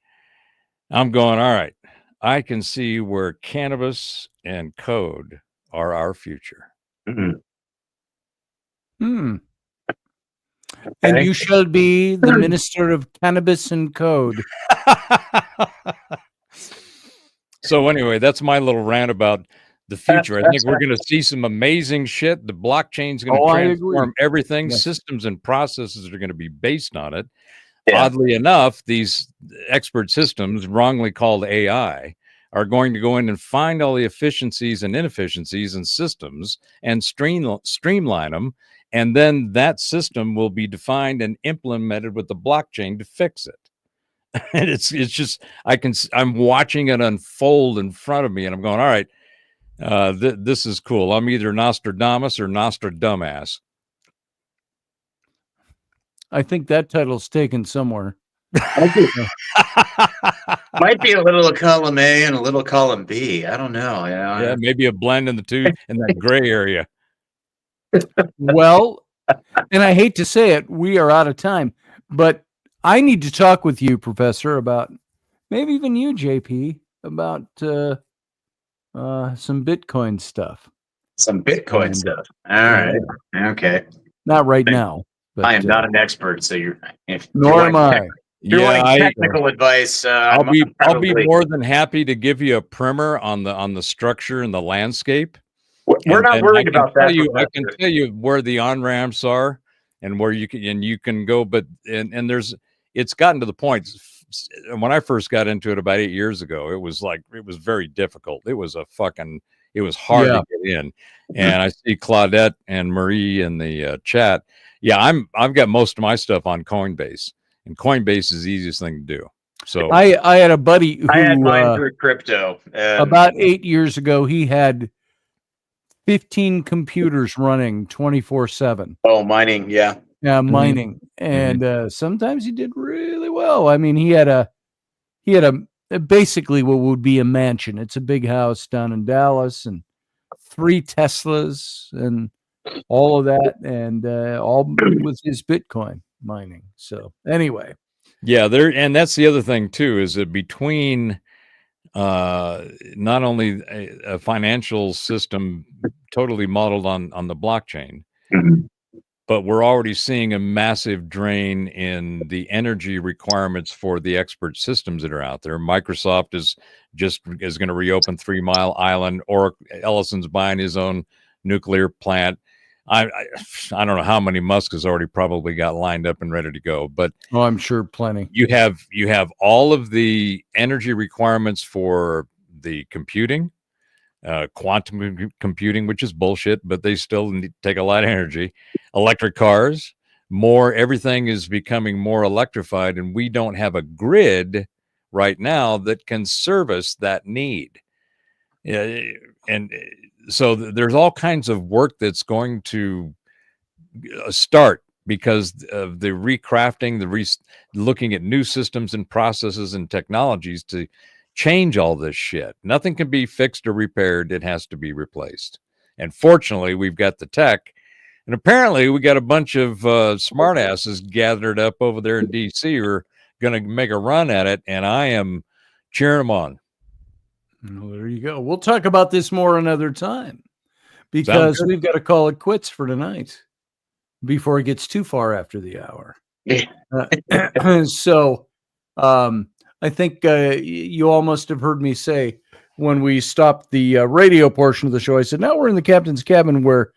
I'm going, all right, I can see where cannabis and code are our future. Mm-hmm. And you shall be the minister of cannabis and code. So anyway, that's my little rant about the future. I think we're going to see some amazing shit. The blockchain's going to transform everything. Yes. Systems and processes are going to be based on it. Yeah. Oddly enough, these expert systems, wrongly called AI, are going to go in and find all the efficiencies and inefficiencies in systems and streamline them. And then that system will be defined and implemented with the blockchain to fix it. And it's just, I'm watching it unfold in front of me, and I'm going, all right, this is cool. I'm either Nostradamus or Nostradumbass. I think that title's taken somewhere. Might be a little of column A and a little column B. I don't know. Yeah, maybe a blend in the two in that gray area. Well, and I hate to say it, we are out of time, but I need to talk with you, Professor, about, maybe even you, JP, about some Bitcoin stuff. Some Bitcoin stuff. All right. Okay. Not right now. But, I am not an expert, so nor am I. You're wanting technical advice. I'll be more than happy to give you a primer on the structure and the landscape. We're not worried about that. I can tell you where the on ramps are and where you can go, but and it's gotten to the point. when I first got into it about 8 years ago, it was very difficult. It was hard Yeah. to get in. And I see Claudette and Marie in the chat. Yeah, I've got most of my stuff on Coinbase, and Coinbase is the easiest thing to do. So I had a buddy who I had mine through crypto. And about 8 years ago, he had 15 computers running 24/7. oh, mining. Yeah. Mining. And sometimes he did really well. I mean, he had a basically what would be a mansion. It's a big house down in Dallas and 3 Teslas and all of that, and all with his Bitcoin mining. So anyway, yeah, and that's the other thing too, is that between not only a financial system totally modeled on the blockchain, but we're already seeing a massive drain in the energy requirements for the expert systems that are out there. Microsoft is going to reopen 3 Mile Island, or Ellison's buying his own nuclear plant. I don't know how many Musk has already probably got lined up and ready to go, but I'm sure plenty. You have all of the energy requirements for the computing, quantum computing, which is bullshit, but they still take a lot of energy. Electric cars, everything is becoming more electrified, and we don't have a grid right now that can service that need. And so there's all kinds of work that's going to start because of the recrafting, looking at new systems and processes and technologies to change all this shit. Nothing can be fixed or repaired. It has to be replaced. And fortunately, we've got the tech. And apparently, we got a bunch of smartasses gathered up over there in D.C. who are going to make a run at it, and I am cheering them on. Well, there you go. We'll talk about this more another time because we've got to call it quits for tonight before it gets too far after the hour. So I think you all must have heard me say when we stopped the radio portion of the show, I said, now we're in the captain's cabin where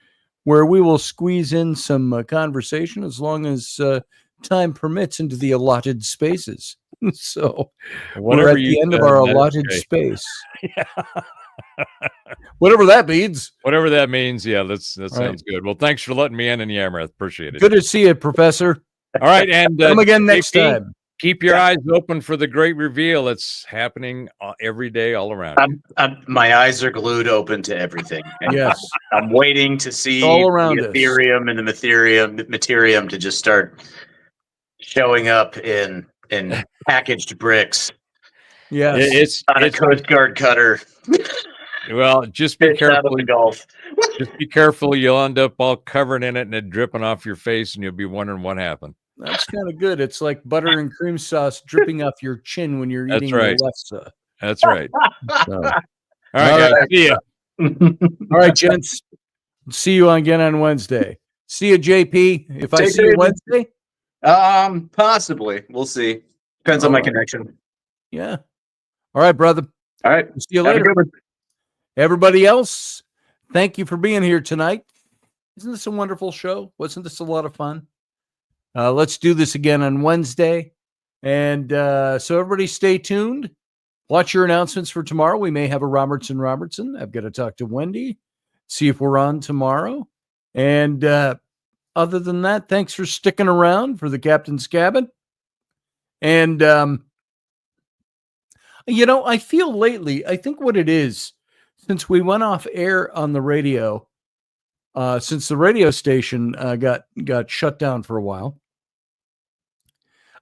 we will squeeze in some conversation as long as time permits into the allotted spaces. So we're at the end of our allotted space. Yeah. Whatever that means. Whatever that means. Yeah, that sounds good. Well, thanks for letting me in, Yammer. Appreciate it. Good to see you, Professor. All right, and come again next time. Keep your eyes open for the great reveal. It's happening every day, all around. My eyes are glued open to everything. Yes, I'm waiting to see all around the Ethereum and the Materium to just start showing up in packaged bricks. Yeah, it's a Coast Guard cutter. Well, just be careful. Just be careful. You'll end up all covered in it and it dripping off your face, and you'll be wondering what happened. That's kind of good. It's like butter and cream sauce dripping off your chin when you're eating Alexa. That's right. So, all right, guys. See ya. All right, gents. See you again on Wednesday. See you, JP. If I see you Wednesday? Possibly. We'll see. Depends on my connection. Yeah. All right, brother. All right. See you later. Everybody else, thank you for being here tonight. Isn't this a wonderful show? Wasn't this a lot of fun? Let's do this again on Wednesday. And so everybody stay tuned. Watch your announcements for tomorrow. We may have a Robertson. I've got to talk to Wendy, see if we're on tomorrow. And other than that, thanks for sticking around for the Captain's Cabin. And, I feel lately, I think what it is, since we went off air on the radio, since the radio station got shut down for a while,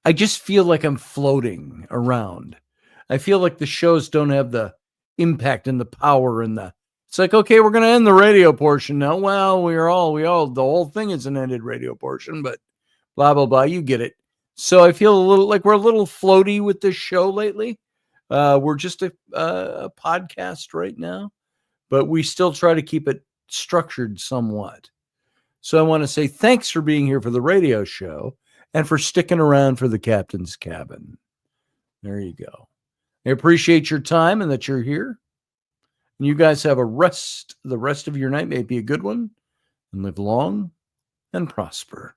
I just feel like I'm floating around. I feel like the shows don't have the impact and the power and it's like, okay, we're going to end the radio portion now. Well, the whole thing is an ended radio portion, but blah, blah, blah. You get it. So I feel a little like we're a little floaty with this show lately. We're just a podcast right now, but we still try to keep it structured somewhat. So I want to say thanks for being here for the radio show and for sticking around for the Captain's Cabin. There you go. I appreciate your time and that you're here. And you guys have the rest of your night may be a good one, and live long and prosper.